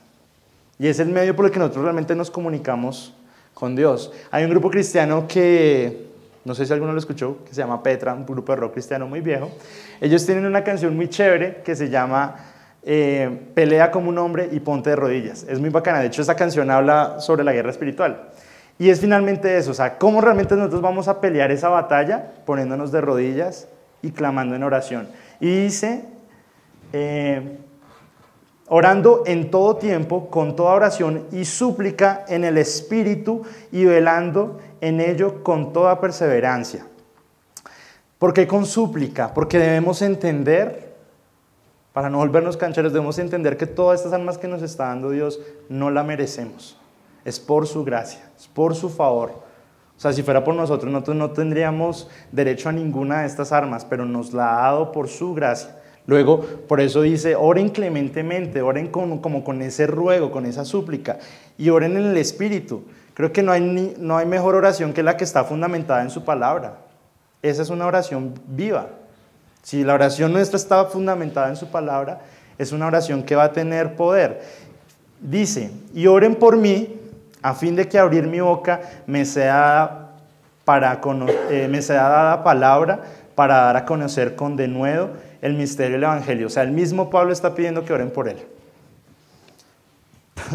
A: Y es el medio por el que nosotros realmente nos comunicamos con Dios. Hay un grupo cristiano que, no sé si alguno lo escuchó, que se llama Petra, un grupo de rock cristiano muy viejo. Ellos tienen una canción muy chévere que se llama Pelea como un hombre y ponte de rodillas. Es muy bacana. De hecho, esa canción habla sobre la guerra espiritual. Y es finalmente eso, o sea, cómo realmente nosotros vamos a pelear esa batalla poniéndonos de rodillas y clamando en oración. Y dice, orando en todo tiempo, con toda oración y súplica en el Espíritu y velando en ello con toda perseverancia. ¿Por qué con súplica? Porque debemos entender, para no volvernos cancheros, debemos entender que todas estas armas que nos está dando Dios no la merecemos. Es por su gracia, es por su favor. O sea, si fuera por nosotros no tendríamos derecho a ninguna de estas armas, pero nos la ha dado por su gracia. Luego, por eso dice, oren clementemente, oren como con ese ruego, con esa súplica, y oren en el Espíritu. Creo que no hay mejor oración que la que está fundamentada en su palabra. Esa es una oración viva. Si la oración nuestra está fundamentada en su palabra, es una oración que va a tener poder. Dice, y oren por mí, a fin de que abrir mi boca me sea dada palabra para dar a conocer con denuedo el misterio del Evangelio. O sea, el mismo Pablo está pidiendo que oren por él.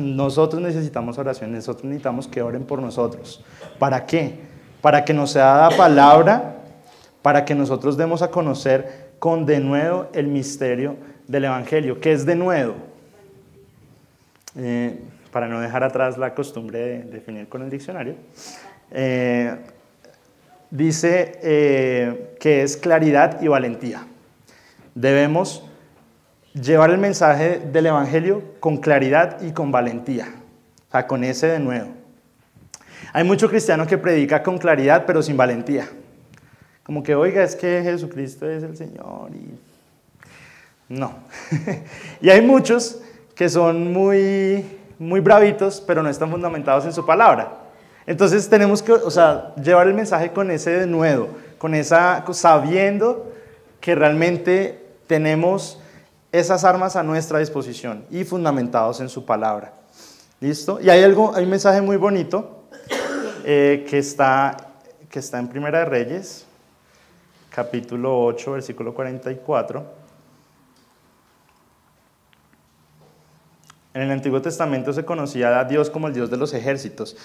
A: Nosotros necesitamos oración, nosotros necesitamos que oren por nosotros. ¿Para qué? Para que nos sea dada palabra, para que nosotros demos a conocer con denuedo el misterio del Evangelio. ¿Qué es denuedo? Para no dejar atrás la costumbre de definir con el diccionario, dice que es claridad y valentía. Debemos llevar el mensaje del Evangelio con claridad y con valentía, o sea, con ese denuedo. Hay mucho cristiano que predica con claridad pero sin valentía. Como que, oiga, es que Jesucristo es el Señor y... No. Y hay muchos que son muy bravitos, pero no están fundamentados en su palabra. Entonces tenemos que, llevar el mensaje con ese denuedo, sabiendo que realmente tenemos esas armas a nuestra disposición y fundamentados en su palabra. ¿Listo? Y hay un mensaje muy bonito que está en Primera de Reyes, capítulo 8, versículo 44. En el Antiguo Testamento se conocía a Dios como el Dios de los ejércitos.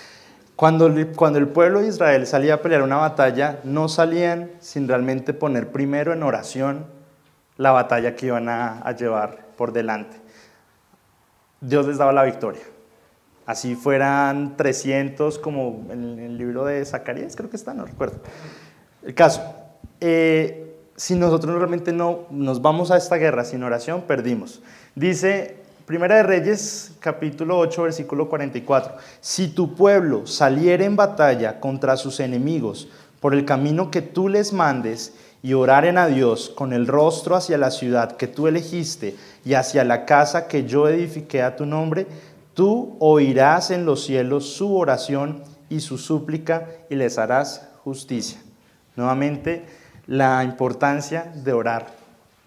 A: Cuando el pueblo de Israel salía a pelear una batalla, no salían sin realmente poner primero en oración la batalla que iban a llevar por delante. Dios les daba la victoria. Así fueran 300, como en el libro de Zacarías, creo que está, no recuerdo. El caso, si nosotros realmente no nos vamos a esta guerra sin oración, perdimos. Dice... Primera de Reyes, capítulo 8, versículo 44. Si tu pueblo saliere en batalla contra sus enemigos por el camino que tú les mandes y oraren a Dios con el rostro hacia la ciudad que tú elegiste y hacia la casa que yo edifiqué a tu nombre, tú oirás en los cielos su oración y su súplica y les harás justicia. Nuevamente, la importancia de orar.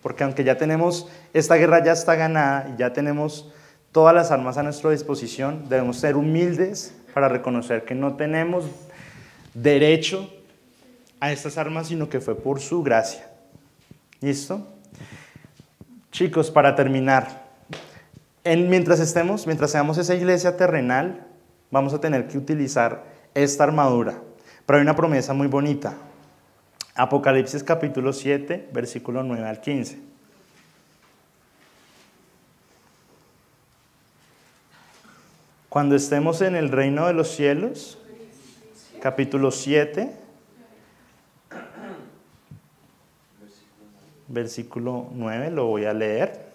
A: porque aunque ya tenemos, esta guerra ya está ganada y ya tenemos todas las armas a nuestra disposición, debemos ser humildes para reconocer que no tenemos derecho a estas armas, sino que fue por su gracia. ¿Listo? Chicos, para terminar, mientras seamos esa iglesia terrenal, vamos a tener que utilizar esta armadura. Pero hay una promesa muy bonita. Apocalipsis capítulo 7, versículo 9 al 15. Cuando estemos en el reino de los cielos, capítulo 7, versículo 9, lo voy a leer.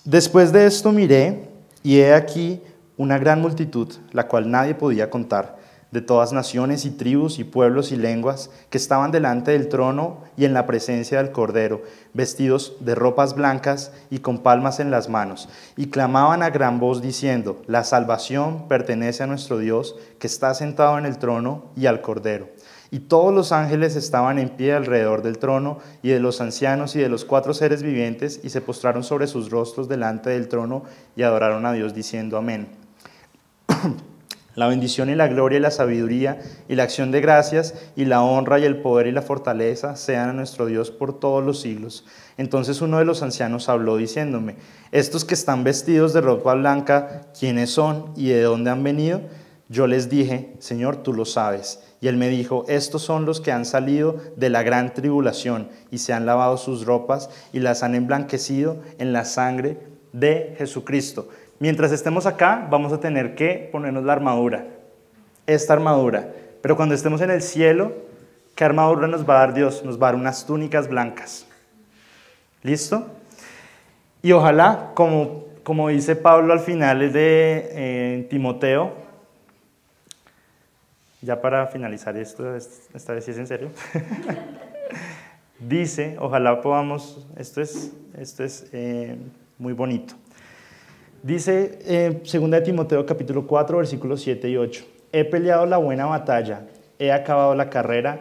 A: Después de esto miré, y he aquí una gran multitud, la cual nadie podía contar, de todas naciones y tribus y pueblos y lenguas, que estaban delante del trono y en la presencia del Cordero, vestidos de ropas blancas y con palmas en las manos, y clamaban a gran voz diciendo: la salvación pertenece a nuestro Dios, que está sentado en el trono, y al Cordero. Y todos los ángeles estaban en pie alrededor del trono, y de los ancianos y de los 4 seres vivientes, y se postraron sobre sus rostros delante del trono, y adoraron a Dios diciendo: amén. La bendición y la gloria y la sabiduría y la acción de gracias y la honra y el poder y la fortaleza sean a nuestro Dios por todos los siglos. Entonces uno de los ancianos habló diciéndome: estos que están vestidos de ropa blanca, ¿quiénes son y de dónde han venido? Yo les dije: Señor, tú lo sabes. Y él me dijo: estos son los que han salido de la gran tribulación y se han lavado sus ropas y las han emblanquecido en la sangre de Jesucristo. Mientras estemos acá, vamos a tener que ponernos la armadura, esta armadura. Pero cuando estemos en el cielo, ¿qué armadura nos va a dar Dios? Nos va a dar unas túnicas blancas. ¿Listo? Y ojalá, como dice Pablo al final de Timoteo, ya para finalizar esto, esta vez sí es en serio, dice, ojalá podamos, esto es muy bonito. Dice 2 Timoteo capítulo 4, versículos 7 y 8. He peleado la buena batalla, he acabado la carrera,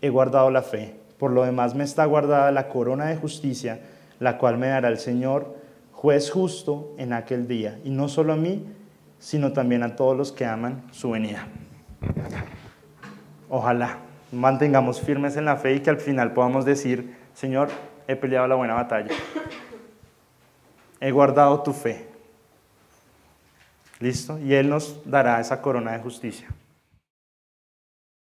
A: he guardado la fe. Por lo demás me está guardada la corona de justicia, la cual me dará el Señor, juez justo, en aquel día. Y no solo a mí, sino también a todos los que aman su venida. Ojalá mantengamos firmes en la fe y que al final podamos decir: Señor, he peleado la buena batalla, he guardado tu fe. ¿Listo? Y Él nos dará esa corona de justicia.